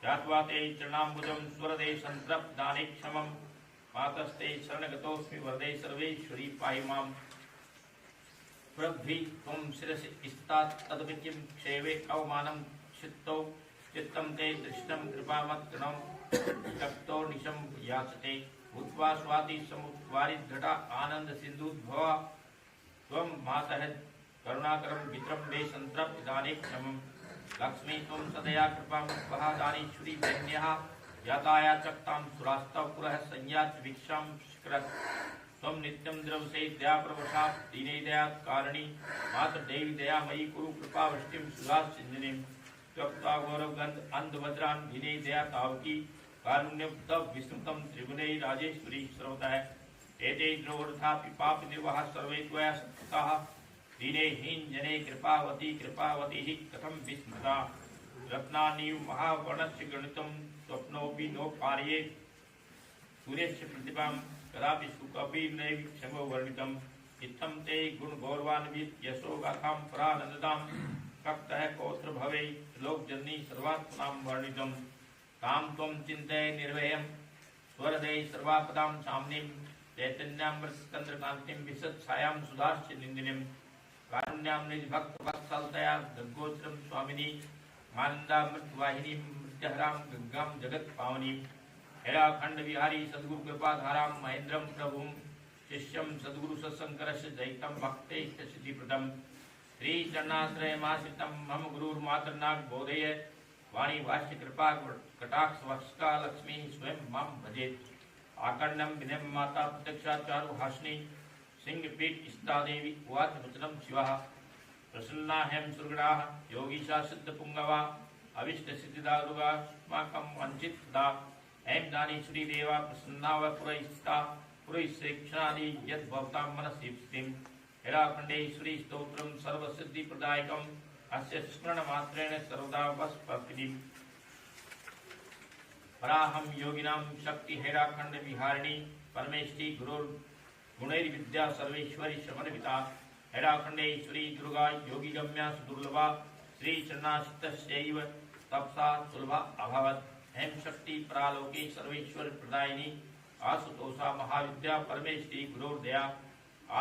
ध्यात्वा ते चरणाम्बुजं स्वरदे सन्तृप्तदाने क्षमं मातस्ते शरणगतोऽस्मि वरदे सर्वेश्वरी पाहि मां प्रभ्वी त्वं शिरसि स्थिता तद्विद्यं क्षेवे अवमानं चित्तं ते दृष्टं कृपामत्कणं तप्तो निशं याचते भूत्वा स्वाति समुद्वारिघटा आनंद सिन्धुद्भवा त्वं मातः करुणाकरं मित्रं मे सन्तृप्तदाने क्षमम् लक्ष्मी त्वं सदया कृपां वहादानीश्वरी धन्यः यातायाचक्तां सुरास्तव पुरः संयात भिक्षां शिखरत् त्वं नित्यं द्रवसे दयाप्रवशा दीने दयाकारिणी मातृदेवी दयामयी कुरु कृपावृष्टिं सुधासिन्धुनीं त्वक्त्वा गौरवगन्ध अन्धवज्रान् दीने दया तावकी कारुण्यतव विस्मृतं त्रिभुवने राजेश्वरी सर्वतः एते द्रोवर्थापि पापनिर्वाहः सर्वे त्वया सत्कृताः दीनेहीन जने कृपावती हि कथं विस्मृता रत्नानीव महावर्णस्य गणितं स्वप्नोऽपि नो पार्ये सूर्यस्य प्रतिभां कदापि सुखमपि नैव क्षमो वर्णितम् इत्थं ते गुणगौरवान्वित यशो गाथां परानन्दतां भक्तः कोऽत्र भवे लोकजननी सर्वात्मनां वर्णितं तां त्वं चिन्तय निर्भयं स्वरदे सर्वापदां साम्नीं चैतन्यामृतचन्द्रकान्तिं विशत्छायां सुधाश्च निन्दिनीं कारुण्यां निजभक्तवत्सलतया गद्गोचरं स्वामिनी आनन्दामृतवाहिनीं मृत्यहरां गंगां जगत्पावनीं हेराखंड विहारी सद्गुरु कृपा धाराम महेंद्रम प्रभुम शिष्यम सद्गुरु सत्संकरस्य जयितम भक्ते सिद्धिप्रदम श्री चरणाश्रय मासितम मम गुरुर्मातृनाग बोधय वाणी भाष्य कृपा कटाक्ष वत्सका लक्ष्मी स्वयं माम भजेत आकर्णम विनम माता प्रत्यक्षाचारु हासिनी सिंह पीठ इष्टा देवी उवाच वचनम शिवा प्रसन्ना हेम सुरगणाः योगीशा सिद्ध पुंगवा अविष्ट सिद्धिदारुगा अस्माकं वंचित सदा हेम दानीश्वरी देवा प्रसन्ना व पुरस्ता पुरस्सेक्षणादि यद् भवतां मनसि स्थितिं हेराखण्डेश्वरी स्तोत्रं सर्वसिद्धिप्रदायकम् अस्य स्मरणमात्रेण सर्वदा वस्पतिम् पराहं योगिनां शक्ति हेराखण्ड विहारिणी परमेष्टि गुरुर् गुणैर्विद्या सर्वेश्वरी समन्विता हेराखण्डेश्वरी दुर्गा योगी गम्या सुदुर्लभा श्री चरणाश्रितस्यैव तपसा सुलभा अभवत् हेम शक्ति परालोके सर्वेश्वर प्रदायिनी आशुतोषा महाविद्या परमेष्टि गुरोर्दया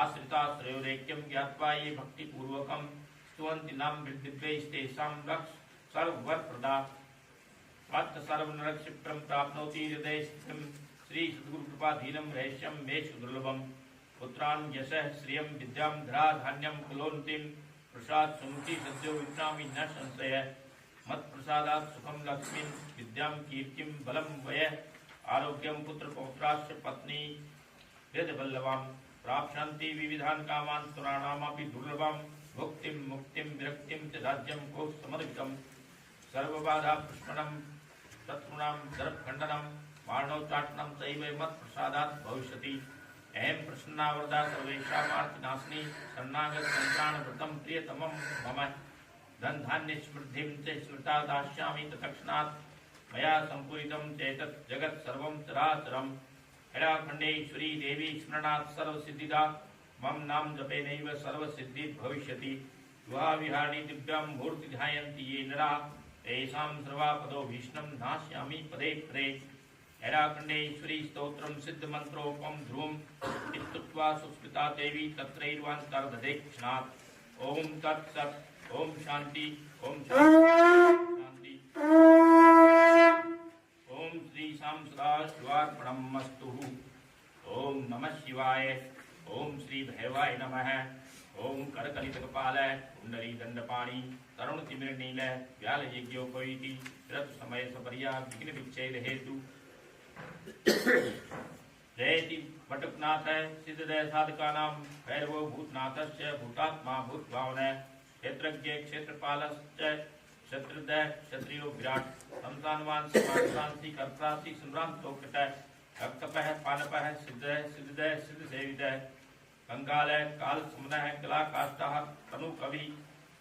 आश्रिताश्रयोरेक्यं ज्ञात्वा ये भक्तिपूर्वकं स्तुवन्ति नाम वृद्धिद्वैस्तेषां रक्ष सर्ववरप्रदा मत् सर्वनरक्षिप्रं प्राप्नोति हृदये स्थितं श्री सद्गुरुकृपाधीनं रहस्यं मे सुदुर्लभम् पुत्रान् यशः श्रियं विद्यां धरा धान्यं कुलोन्तिं प्रसाद सुमुखी सद्यो विश्रामि न संशयः मत्प्रसादात् सुखं लक्ष्मीं विद्यां कीर्तिं बलं वयः आरोग्यं पुत्रपौत्राश्च पत्नी हृदवल्लभां प्राप्स्यन्ति विविधान् कामान् सुराणामपि दुर्लभां भुक्तिं मुक्तिं विरक्तिं च राज्यं कोशसमर्पितं सर्वबाधाप्रश्मनं शत्रूणां दर्पखण्डनं मारणोच्चाटनं चैव मत्प्रसादात् भविष्यति अहं प्रसन्ना वरदा सर्वेषामार्तिनाशिनी शरणागत संत्राणव्रतं प्रियतमं मम धन धान्य समृद्धिं च स्मृता दास्यामि तत्क्षणात् मया संपूरितं चेतत् जगत् सर्वं चराचरम् हेराखण्डेश्वरी देवी स्मरणात् सर्वसिद्धिदा मम नाम जपेनैव सर्वसिद्धिर्भविष्यति विहारिणी दिव्यां मूर्ति ध्यायन्ति ये नरा तेषां सर्वापदो भीष्णं नास्यामि पदे पदे हेराखण्डेश्वरी स्तोत्रं सिद्धमन्त्रोपम ध्रुवम् इत्युक्त्वा सुस्मिता देवी तत्रैर्वान्तर्दधे ओम तत्सत् ओम शांति ओम शांति ओम श्री शाम सदा शिवार्पणमस्तु ओम नमः शिवाय ओम श्री भैरवाय नमः ओम करकलितकपाल कुंडली दंडपाणि तरुण तिमिर नील व्याल यज्ञोपवीति रथ समय सपर्या विघ्न विच्छेद हेतु जयति वटकनाथ सिद्धदय साधकानां भैरवो भूतनाथस्य भूतात्मा भूतभावन क्षेत्रज्ञ क्षेत्रपालश्च क्षत्रिदय क्षत्रियो विराट संसानवान समांसी कर्त्रासी सम्रांतोकृत रक्तपः पानपः सिद्धदय सिद्धदय सिद्धसेवितः कंकालय काल समनः कलाकाष्ठः तनु कवि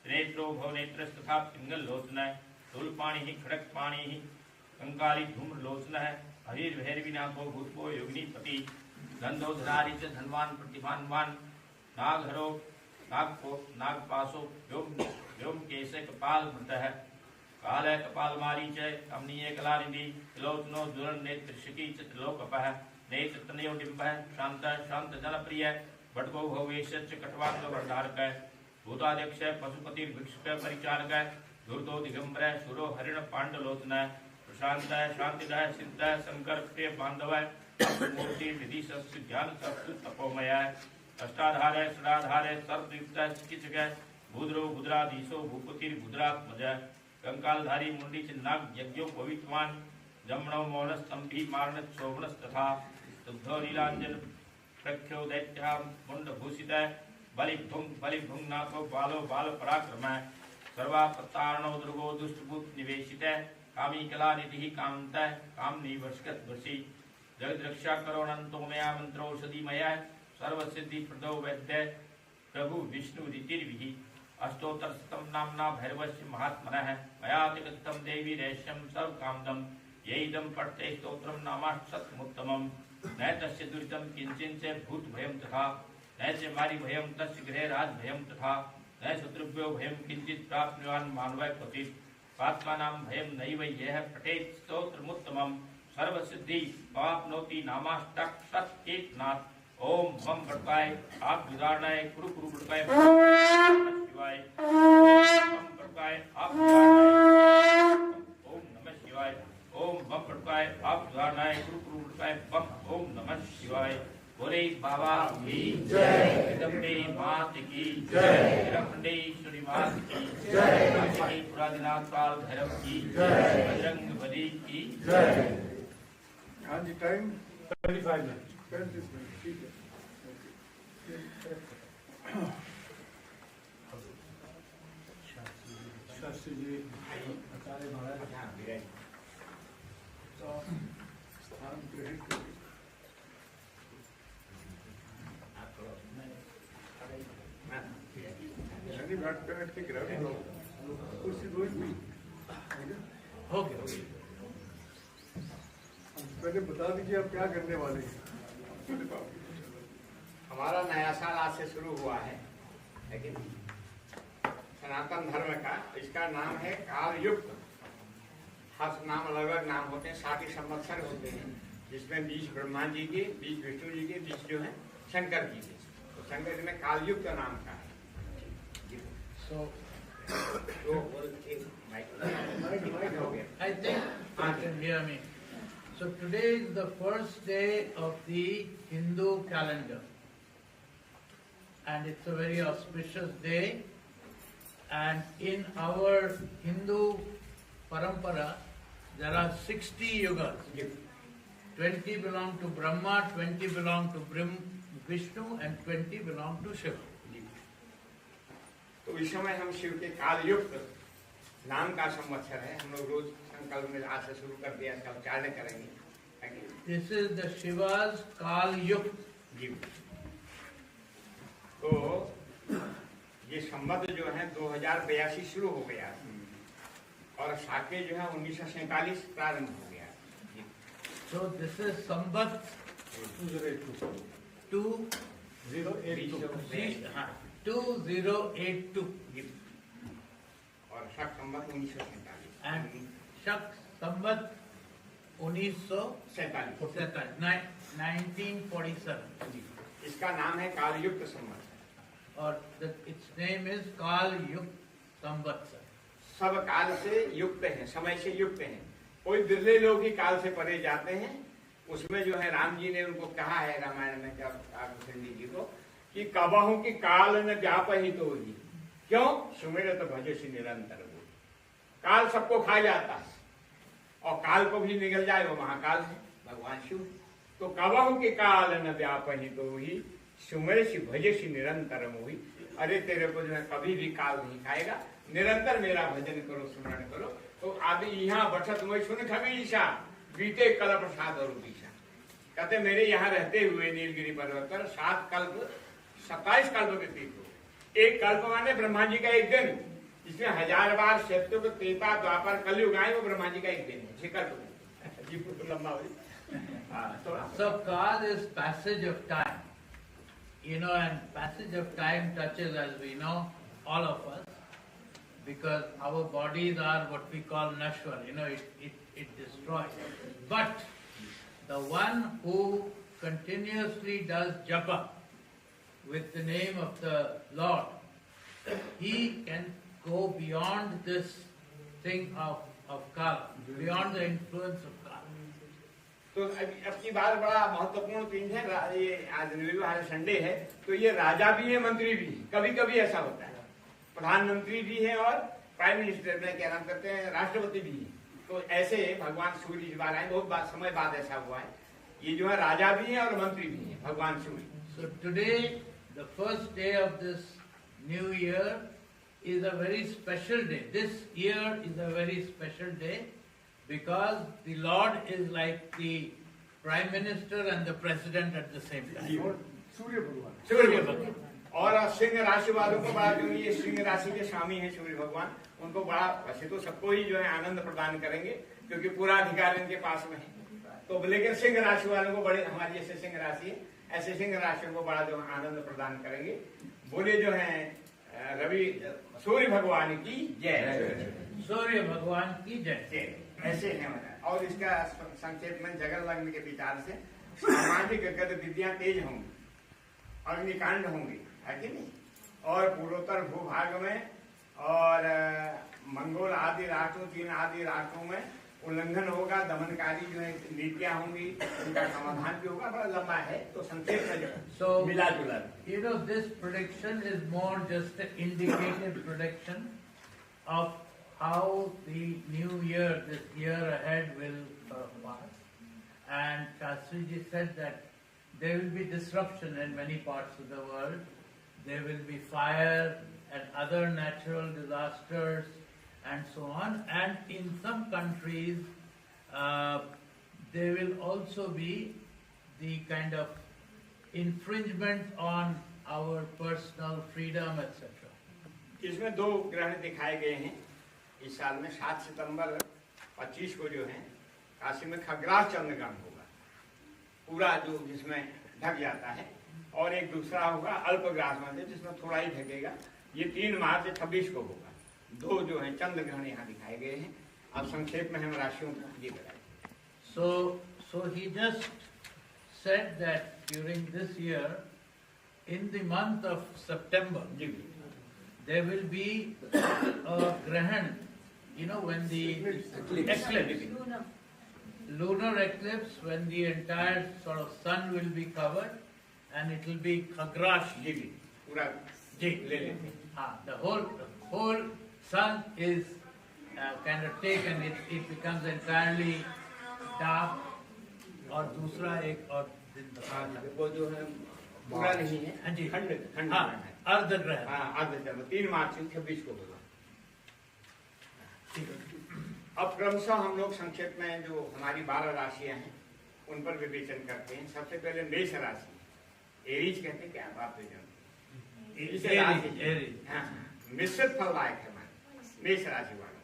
त्रिनेत्रो भवनेत्रस्तथा पिंगललोचनः शूलपाणिः खड्गपाणिः कंकाली धूम्रलोचनः हरिर्भैरविनाथो भूतपो योगिनीपति गंधोधरारी च धनवान प्रतिभानवान नागहरो नागपासो व्योम केश कपाल मृतः कालय कपालमारी च कमनीय कलानिधि त्रिलोचनो ज्वलन नेत्रशिखी च त्रिलोकपः नेत्रतनयो डिम्बः शान्तः शांत जनप्रिय बटको भवेश च कटवांग वर्धारकः भूताध्यक्ष पशुपतिर्भिक्षुक परिचारकः धूर्तो दिगंबर सुरो हरिण पांडलोचनः प्रशांतः शांतिदः सिद्धः शंकर प्रिय बांधवः मूर्ति विधि सत्य ज्ञान सत्य तपोमय अष्टाधार षडाधार सर्वयुक्त चिकित्सक भूद्रो भुद्राधीशो भूपतिर्भुद्रात्मज कंकालधारी मुंडी चिन्नाग यज्ञो पवित्रवान जमणो मौन स्तंभी मारण शोभनस्तथा शुद्धो नीलांजन प्रख्यो दैत्या मुंडभूषित बलिभुंग नाथो बालो बाल पराक्रम सर्वापतारणो दुर्गो दुष्टभूत निवेशित कामी कला निधि कामत कामनी वर्षगत वर्षी जगद रक्षा करो अनंतो मया मंत्रोषधि मया सर्वसिद्धि प्रदो वैद्य प्रभु विष्णु रीतिर्विहि अष्टोत्तर शतम नामना भैरवस्य महात्मनः मयातिगतं देवी रहस्यं सर्वकामदं येदं पठते स्तोत्रं नामाष्टशतमुत्तमं न तस्य दुरितं किंचिन च भूत भयं तथा न च मारि भयं तस्य गृहे राज भयं तथा न शत्रुभ्यो भयं किंचित प्राप्नुयान् मानवः क्वचित् पात्मानां भयं नैव यः पठेत् स्तोत्रमुत्तमं सर्वसिद्धि प्राप्नोति नामाष्टशतएकनाथ ओम मम गणपाय आप विदारणाय कुरु कुरु गणपाय शिवाय मम गणपाय आप विदारणाय ओम नमः शिवाय ओम मम गणपाय आप विदारणाय कुरु अखंडेश्वरी मात की जय, पुरादिनाथ काल भैरव की जय, बजरंग बली की जय। हाँ जी, टाइम 35 मिनट। 35 मिनट, ठीक है। शास्त्री जी, आचार्य महाराज, स्थान ग्रहित करिए। यानी बैठ के गिरा दो, कुर्सी दो ही। हो गया। पहले बता दीजिए आप क्या करने वाले हैं। हमारा नया साल आज से शुरू हुआ है, लेकिन सनातन धर्म का इसका नाम है कालयुक्त। हर नाम अलग अलग नाम होते हैं, 60 संवत्सर होते हैं, जिसमें 20 ब्रह्मा जी के, 20 विष्णु जी के, 20 जो है शंकर जी के। तो शंकर जी में कालयुक्त नाम का है। So तो माइक हो गया। I think you can hear me. So today is the first day of the Hindu calendar, and it's a very auspicious day. And in our Hindu parampara, there are 60 yugas. 20 belong to Brahma, 20 belong to Vishnu, and 20 belong to Shiva. तो इस समय हम शिव के कालयुक्त नाम का संवत्सर है। हम लोग रोज संकल्प में आज से शुरू कर दिया, इसका उच्चारण करेंगे। This is the Shiva's Kal Yug. जी। तो ये संवत जो है 2082 शुरू हो गया और साके जो है 1947 प्रारंभ हो गया। जी। So this is Samvat 2082. जी। और शक संवत 1947 And Shak Samvat 1947. 1947. इसका नाम है कालयुक्त संवत। Or its name is Kal Yug Samvatsar. सब काल से युक्त हैं, समय से युक्त हैं। कोई बिरले लोग ही काल से परे जाते हैं। उसमें जो है राम जी ने उनको कहा है रामायण में कृष्ण जी को कि कबहू की काल न व्यापहित होगी। क्यों? सुमेर तो भजसी निरंतर हो। काल सबको खा जाता है और काल को भी निगल जाए, वो महाकाल है भगवान शिव। तो कबहू की काल न व्यापहित होगी, सुमेर सी भजसी निरंतर मोही। अरे तेरे को जो है कभी भी काल नहीं खाएगा, निरंतर मेरा भजन करो, स्मरण करो। तो आदि यहाँ बचत मैं सुन खबीशा, बीते कल प्रसाद और बीसा। कहते मेरे यहाँ रहते हुए नीलगिरी पर्वत पर 7 कल्प 27 कल्प व्यतीत हो। एक कल्प माने ब्रह्मा जी का एक दिन, जिसमें 1000 बार सत्युग, त्रेता, द्वापर, कलयुग आए, वो ब्रह्मा जी का एक दिन है। 6 कल्प जी लंबा हो। So Kal is passage of time. You know, and passage of time touches, as we know, all of us, because our bodies are what we call nashwar. You know, it destroys. But the one who continuously does japa with the name of the Lord, he can go beyond this thing of Kala, beyond the influence of Kala. तो अब की बात बड़ा महत्वपूर्ण दिन है। ये आज रविवार संडे है, तो ये राजा भी है, मंत्री भी है। कभी कभी ऐसा होता है, प्रधानमंत्री भी है और प्राइम मिनिस्टर में क्या नाम करते हैं, राष्ट्रपति भी है। तो ऐसे भगवान सूर्य इस बार आए, बहुत समय बाद ऐसा हुआ है। ये जो है राजा भी है और मंत्री भी है, भगवान सूर्य। So today, the first day of this new year is a very special day. This year is a very special day because the Lord is like the Prime Minister and the President at the same time. सूर्य भगवान। सूर्य भगवान और सिंह राशि वालों को बड़ा, क्योंकि ये सिंह राशि के स्वामी है सूर्य भगवान, उनको बड़ा, वैसे तो सबको ही जो है आनंद प्रदान करेंगे क्योंकि पूरा अधिकार इनके पास में है। तो लेकिन सिंह राशि वालों को बड़े, हमारी जैसे सिंह राशि है, ऐसे सिंह राशियों को बड़ा जो आनंद प्रदान करेंगे। बोले जो है रवि सूर्य भगवान की जय। Surya Bhagwan ki jai. ऐसे है। और इसका संक्षेप में जगन लग्न के विचार से सामाजिक गतिविधियां तेज होंगी, अग्निकांड होंगे, है कि नहीं? और पूर्वोत्तर भूभाग में और मंगोल आदि राष्ट्रों, चीन आदि राष्ट्रों में उल्लंघन होगा, दमनकारी जो है नीतियां होंगी, उनका समाधान भी होगा। बड़ा लंबा है, तो संक्षेप में So, मिला जुला। this prediction is more just an indicative prediction of how the new year, this year ahead will pass. And Shastriji said that there will be disruption in many parts of the world. There will be fire and other natural disasters and so on. And in some countries, there will also be the kind of infringement on our personal freedom, etc. इसमें 2 ग्रहण दिखाए गए हैं इस साल में। 7 सितंबर 25 को जो है काशी में खग्रास चंद्र ग्रहण होगा, पूरा जो जिसमें ढक जाता है, और एक दूसरा होगा अल्पग्रास मंदिर जिसमें थोड़ा ही ढकेगा। ये 3 मार्च 26 को होगा। 2 जो है चंद्र ग्रहण यहाँ दिखाए गए हैं। अब संक्षेप में हम राशियों को ये बताएं। So he just said that during this year, in the month of September, there will be a grahan, when the eclipse, lunar eclipse, when the entire sort of sun will be covered, and it will be khagrash. पूरा ले लेते हैं। The whole sun is kind of taken, it becomes entirely dark, और दूसरा एक और दिन बताया वो जो है पूरा नहीं है, हाँ जी, खंड अर्ध ग्रहण, अर्ध ग्रहण 3 मार्च 26 को होगा। अब क्रमशः हम लोग संक्षेप में जो हमारी 12 राशियां हैं उन पर विवेचन करते हैं। सबसे पहले मेष राशि, एरीज कहते हैं, क्या आप जानते हैं? मिश्रित फलदायक है मेष राशि वालों।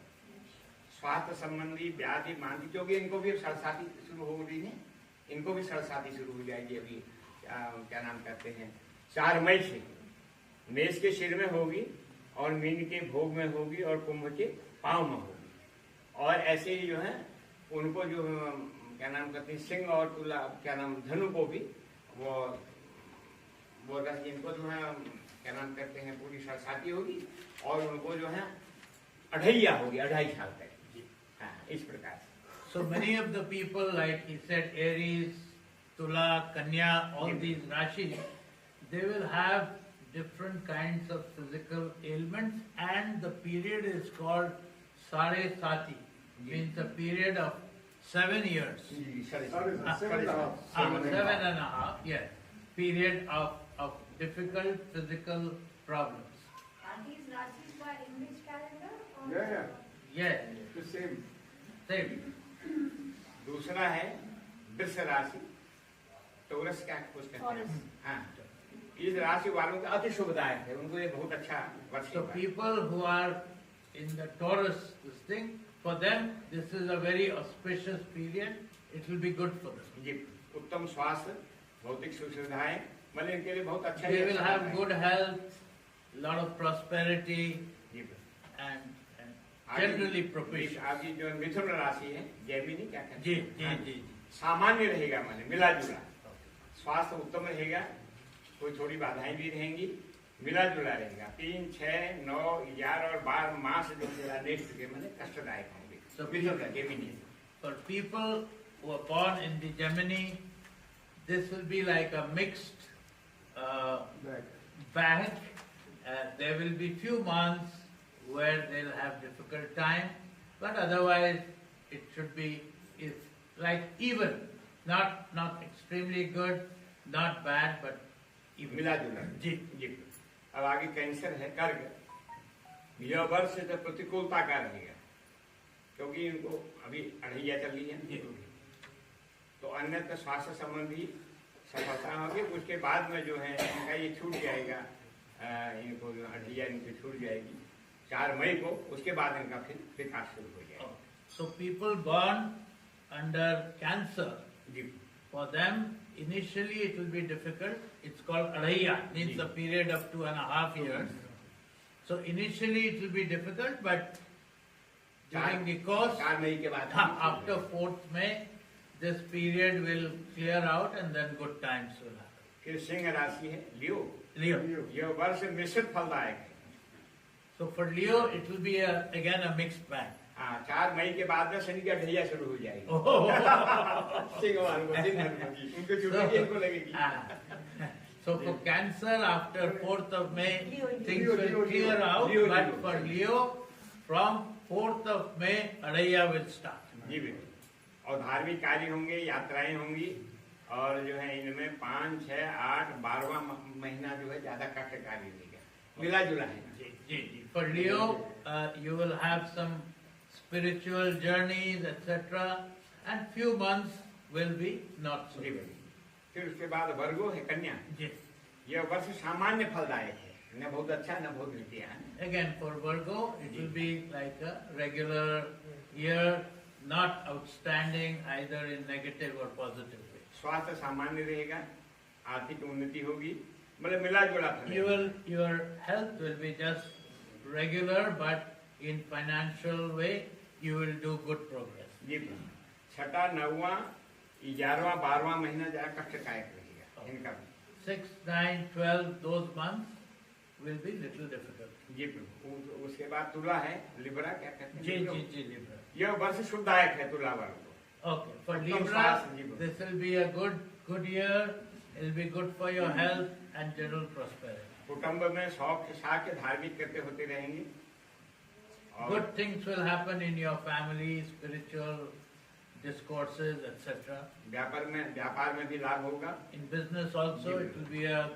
स्वास्थ्य संबंधी व्याधि मानती, क्योंकि इनको भी सरसाती शुरू हो रही है, इनको भी सरसाती शुरू हो जाएगी। अभी क्या नाम कहते हैं, 4 मई से मेष के सिर में होगी, और मीन के भोग में होगी, और कुंभ के पांव में होगी। और ऐसे ही जो है उनको जो क्या नाम कहते हैं, सिंह और तुला क्या नाम धनु को भी वो इनको जो है क्या नाम कहते हैं पूरी सरसाती होगी, और उनको जो है अढ़ैया होगी, 2.5 साल तक। इस प्रकार से। So many of the people, like he said, Aries, Tula, Kanya, all these Rashis, they will have different kinds of physical ailments, and the period is called Sare Sati, means a period of 7 years. 7.5, yes. Period of difficult physical problems. Are these Rashis by English calendar? Or Yeah. Yes, The same. same. दूसरा है वृष राशि, torus क्या कुछ कहते हैं। हाँ, इस राशि वालों का अति शुभदायक है, उनको ये बहुत अच्छा वर्ष So है। people who are in the Taurus, this thing, for them this is a very auspicious period. It will be good for them. जी, उत्तम स्वास्थ्य, भौतिक सुविधाएं, मतलब इनके लिए बहुत अच्छा They है। will have good health, lot of prosperity, ji, and generally propitious. आपकी जो मिथुन राशि है, जैमिनी क्या कहते जी हैं? जी हाँ, जी। सामान्य रहेगा, माने मिला जुला, स्वास्थ्य उत्तम रहेगा, कोई थोड़ी बाधाएं भी रहेंगी, मिला जुला रहेगा। 3, 6, 9, 11 और 12 मास जो नेक्स्ट के माने कष्टदायक होंगे। So मिथुन का Jaimini. for people who are born in the Gemini, this will be like a mixed bag. There will be few months where they'll have difficult time, but otherwise it should be like even, not extremely good, not bad, but even. मिला जुला। जी जी। अब आगे cancer है, कर्क। यह वर्ष तो प्रतिकूलता का रहेगा, क्योंकि इनको अभी अढ़ैया चल रही है, तो अन्यथा स्वास्थ्य संबंधी सफलता होगी। उसके बाद में जो है इनका ये छूट जाएगा, इनको जो अढ़ैया इनकी छूट जाएगी 4 मई को। उसके बाद इनका फिर विकास शुरू हो जाएगा। So people born under Cancer, for them initially it will be difficult. It's called Adhaiya, means a period of 2.5 years. So initially it will be difficult, but during the course, 4 मई के बाद after 4th May, this period will clear out and then good times will happen. फिर सिंह राशि है, लियो। Leo. यह वर्ष मिश्रित फलदायक है। So for Leo it will be again a mixed bag. हाँ, 4 मई के बाद में शनि की ढैया शुरू हो जाएगी। सिंहवार को, सिंह धर्म की, उनको छुट्टी इनको लगेगी। So for Cancer, after 4th of May, things Leo, will Leo, clear Leo. out. Leo, But Leo. for Leo, from 4th of May, Adaiya will start. जी बिल्कुल। और धार्मिक कार्य होंगे, यात्राएं होंगी, और जो है इनमें 5, 6, 8, 12वां महीना जो है ज्यादा कष्टकारी रहेगा, मिला जुला है। For Leo, you will have some spiritual journeys, etc. And few months will be not so. जी बिल्कुल। फिर उसके बाद वर्गो है कन्या। Yes. यह वर्ष सामान्य फलदायक है, न बहुत अच्छा न बहुत घटिया है। Again, for Virgo, it will be like a regular year, not outstanding either in negative or positive way. स्वास्थ्य सामान्य रहेगा, आर्थिक उन्नति होगी, मतलब मिला जुला फल है। Your health will be just regular, but in financial way, you will do good progress. जी बिल्कुल। 6, 9, 11, 12वां महीना ज्यादा कष्टदायक रहेगा इनका भी। 6, 9, 12, those months will be little difficult. जी बिल्कुल। उसके बाद तुला है, लिब्रा क्या कहते हैं? Libra. यह वर्ष शुभदायक है तुला वर्ग को। Okay, for Uttam Libra, Shas, Libra. this will be a good year. It will be good for your health and general prosperity. कुटुंब में शौक साथ धार्मिक करते होते रहेंगे। और Good things will happen in your family, spiritual discourses, etc. व्यापार में भी लाभ होगा। In business also, it will be a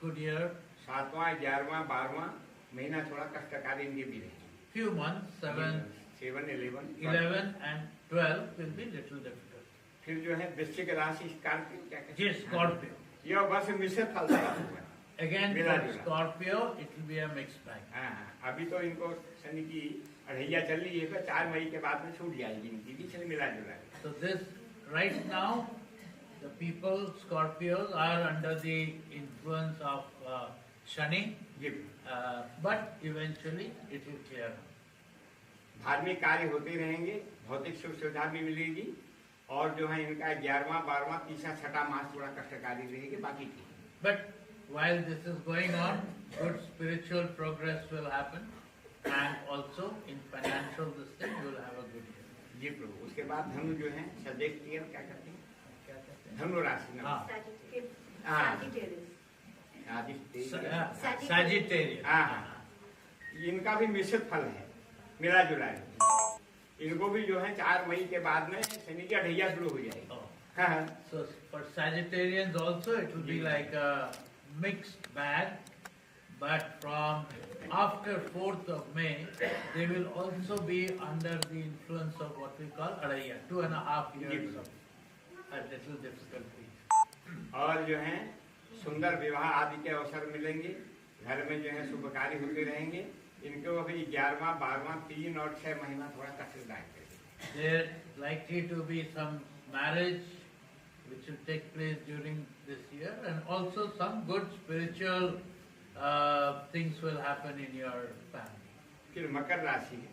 good year. 7वां, 11वां, 12वां महीना थोड़ा कष्टकारी इनके भी रहेंगे। Few months, 7, 7, 11 and 12 will be little difficult. फिर जो है वृश्चिक राशि स्कॉर्पियो क्या कहते Yes, Scorpio. यह वर्ष मिश्र फलदायक होगा। Again, मिला for जुला। Scorpio, it will be a mixed bag. हाँ, अभी तो इनको शनि की अढ़ैया चल रही है, 4 मई के बाद में छूट जाएगी इनकी भी, चल मिला जुला है। So this, right now, the people, Scorpios, are under the influence of Shani, ji but eventually it will clear up. धार्मिक कार्य होते रहेंगे, भौतिक सुख सुविधा भी मिलेगी, और जो है इनका 11वां, 12वां, 3, 6 मास थोड़ा कष्टकारी रहेगी, बाकी ठीक है। But while this is going on, good spiritual progress will happen, and also in financial this thing you will have a good year. जी प्रभु। उसके बाद धनु जो है सजेस्टियर क्या कहते हैं? क्या कहते हैं? धनु राशि में हाँ। Sagittarius. हाँ, इनका भी मिश्रित फल है, मिला जुला है। इनको भी जो है 4 मई के बाद में शनि की अढ़ैया शुरू हो जाएगी। Oh. हाँ, So for Sagittarians also it will be like a mixed bag, but from after 4th of May, they will also be under the influence of what we call Adaiya, 2.5 years of a little difficulty. और जो है सुंदर विवाह आदि के अवसर मिलेंगे, घर में जो है शुभ कार्य होते रहेंगे। इनको अभी 11वां, 12वां, 3 और 6 महीना थोड़ा कष्टदायक है। There likely to be some marriage which will take place during this year, and also some good spiritual things will happen in your family. फिर मकर राशि है,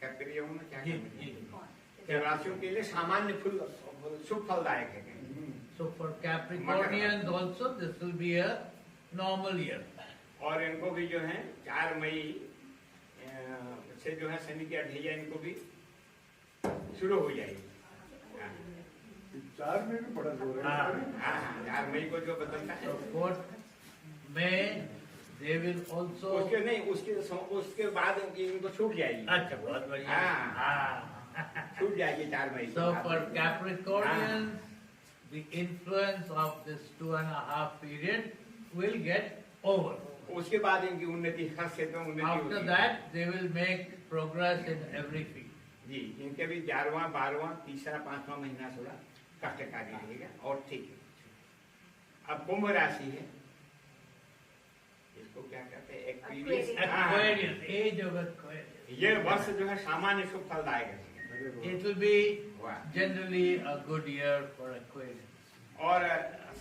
कैप्रियो में क्या जी, करेंगे? जी। राशियों के लिए सामान्य फल शुभ फलदायक है। So for Capricornians also this will be a normal year. और इनको भी जो है 4 मई से जो है शनि की अढ़ैया इनको भी शुरू हो जाएगी। 4 में भी बड़ा जोर है। हाँ। 4 मई को जो बदलता है So 4th May they will also. उसके नहीं, उसके बाद इनको छूट जाएगी। अच्छा, बहुत बढ़िया। हाँ। छूट जाएगी 4 मई को। So for Capricornians, the influence of this 2.5 period will get over. उसके बाद इनकी उन्नति, हर क्षेत्र में उन्नति After होगी। that, they will make progress in every field. जी, इनके भी 11वां, 12वां, 3, 5वां महीना थोड़ा कष्टकारी रहेगा, और ठीक है। अब कुंभ राशि है, इसको क्या कहते हैं? Aquarius. Aquarius, age of Aquarius. ये वर्ष जो है सामान्य शुभ फलदायक है। It will be generally a good year for Aquarius. और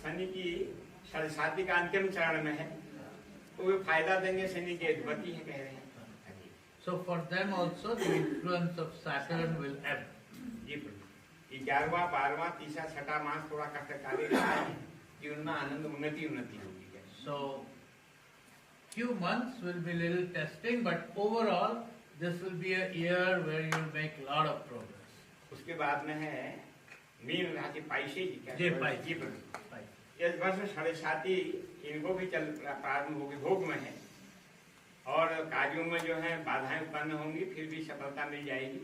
शनि की शादी का अंतिम चरण में है, तो वे फायदा देंगे, शनि के अधिपति है कह रहे हैं। So for them also the influence of Saturn will ebb. जी प्रभु। 11वां, 12वां, 3, 6 मास थोड़ा कष्टकारी रहा है, जीवन में आनंद उन्नति होगी। So few months will be little testing, but overall this will be a year where you will make a lot of progress. उसके बाद में है मीन राशि पाइसे जी क्या जे पाइसे। जी पर इस वर्ष 7.5 इनको भी चल प्रारंभ होगी, भोग में है और कार्यों में जो है बाधाएं उत्पन्न होंगी, फिर भी सफलता मिल जाएगी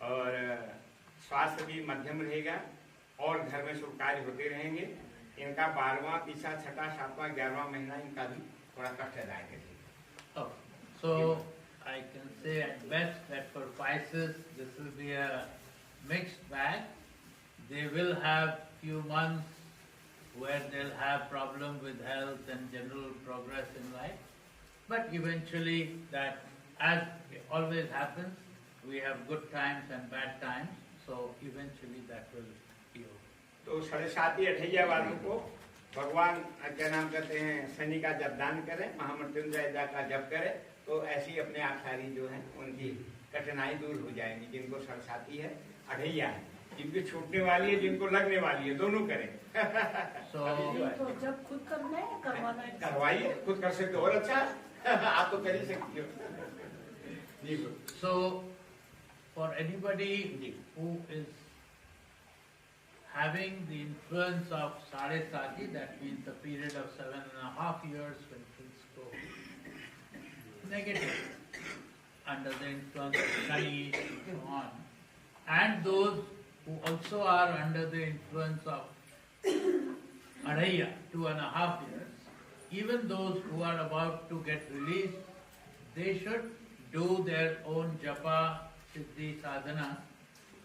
और स्वास्थ्य भी मध्यम रहेगा और घर में शुभ कार्य होते रहेंगे। इनका 12वां, 3रा, 6ठा, 7वां, 11वां महीना इनका भी थोड़ा कष्टदायक रहेगा। Oh, so I can say at best that for Pisces this will be a mixed bag. They will have few months where they'll have problem with health and general progress in life, but eventually that, as always happens, we have good times and bad times, so eventually that will be over. तो 7.5 अठैया वालों को भगवान क्या नाम कहते हैं शनि का जप दान करें, महामृत्युंजय का जप करें, तो ऐसी अपने आप सारी जो है उनकी कठिनाई दूर हो जाएंगी। जिनको 7.5 है, अठैया है, जिनकी छूटने वाली है, जिनको लगने वाली है, दोनों करें। तो जब खुद करना है करवाना है, करवाइए, खुद कर सकते हो और अच्छा आप तो कर ही सकती हो। So for anybody who is having the influence of Sade Sati, that means the period of 7.5 years when things go negative, under the influence of Shani and so on, and those who also are under the influence of Adhaya, 2.5 years, even those who are about to get released, they should do their own japa, siddhi, sadhana.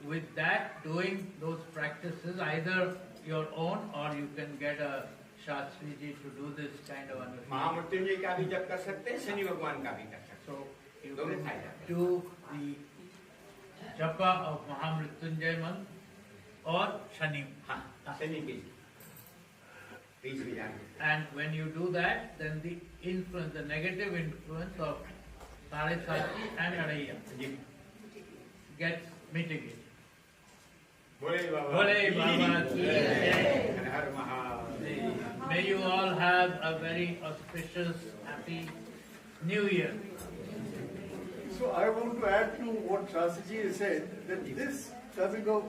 With that, doing those practices, either your own or you can get a Shastri ji to do this kind of undertaking. महामृत्युंजय का भी जप कर सकते हैं, शनि भगवान का भी कर सकते So you दोनों can फायदा है। do the japa of Mahamrityunjay mantra or Shani. हैं। हाँ, शनि की 30 जान। And when you do that, then the influence, the negative influence of Sade Sati and Adhaya ji gets mitigated. बोले बाबा Bole Baba ki jai. Her her Mahadev. May you all have a very auspicious, happy New Year. So I want to add to what Shastriji has said, that this coming of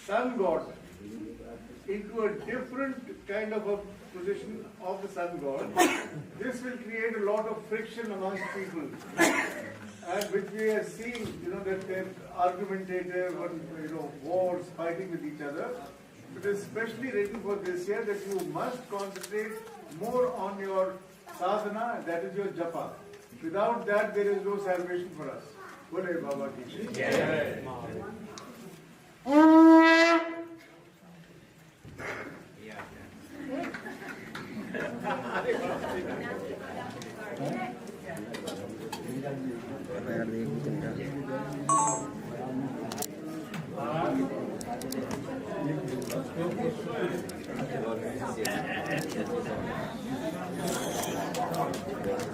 sun god into a different kind of a position of the sun god, this will create a lot of friction amongst people. And which we are seeing, that they're argumentative and, wars, fighting with each other. It is especially written for this year that you must concentrate more on your sadhana, that is your japa. Without that, there is no salvation for us. Bole Baba ki jai.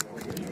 है।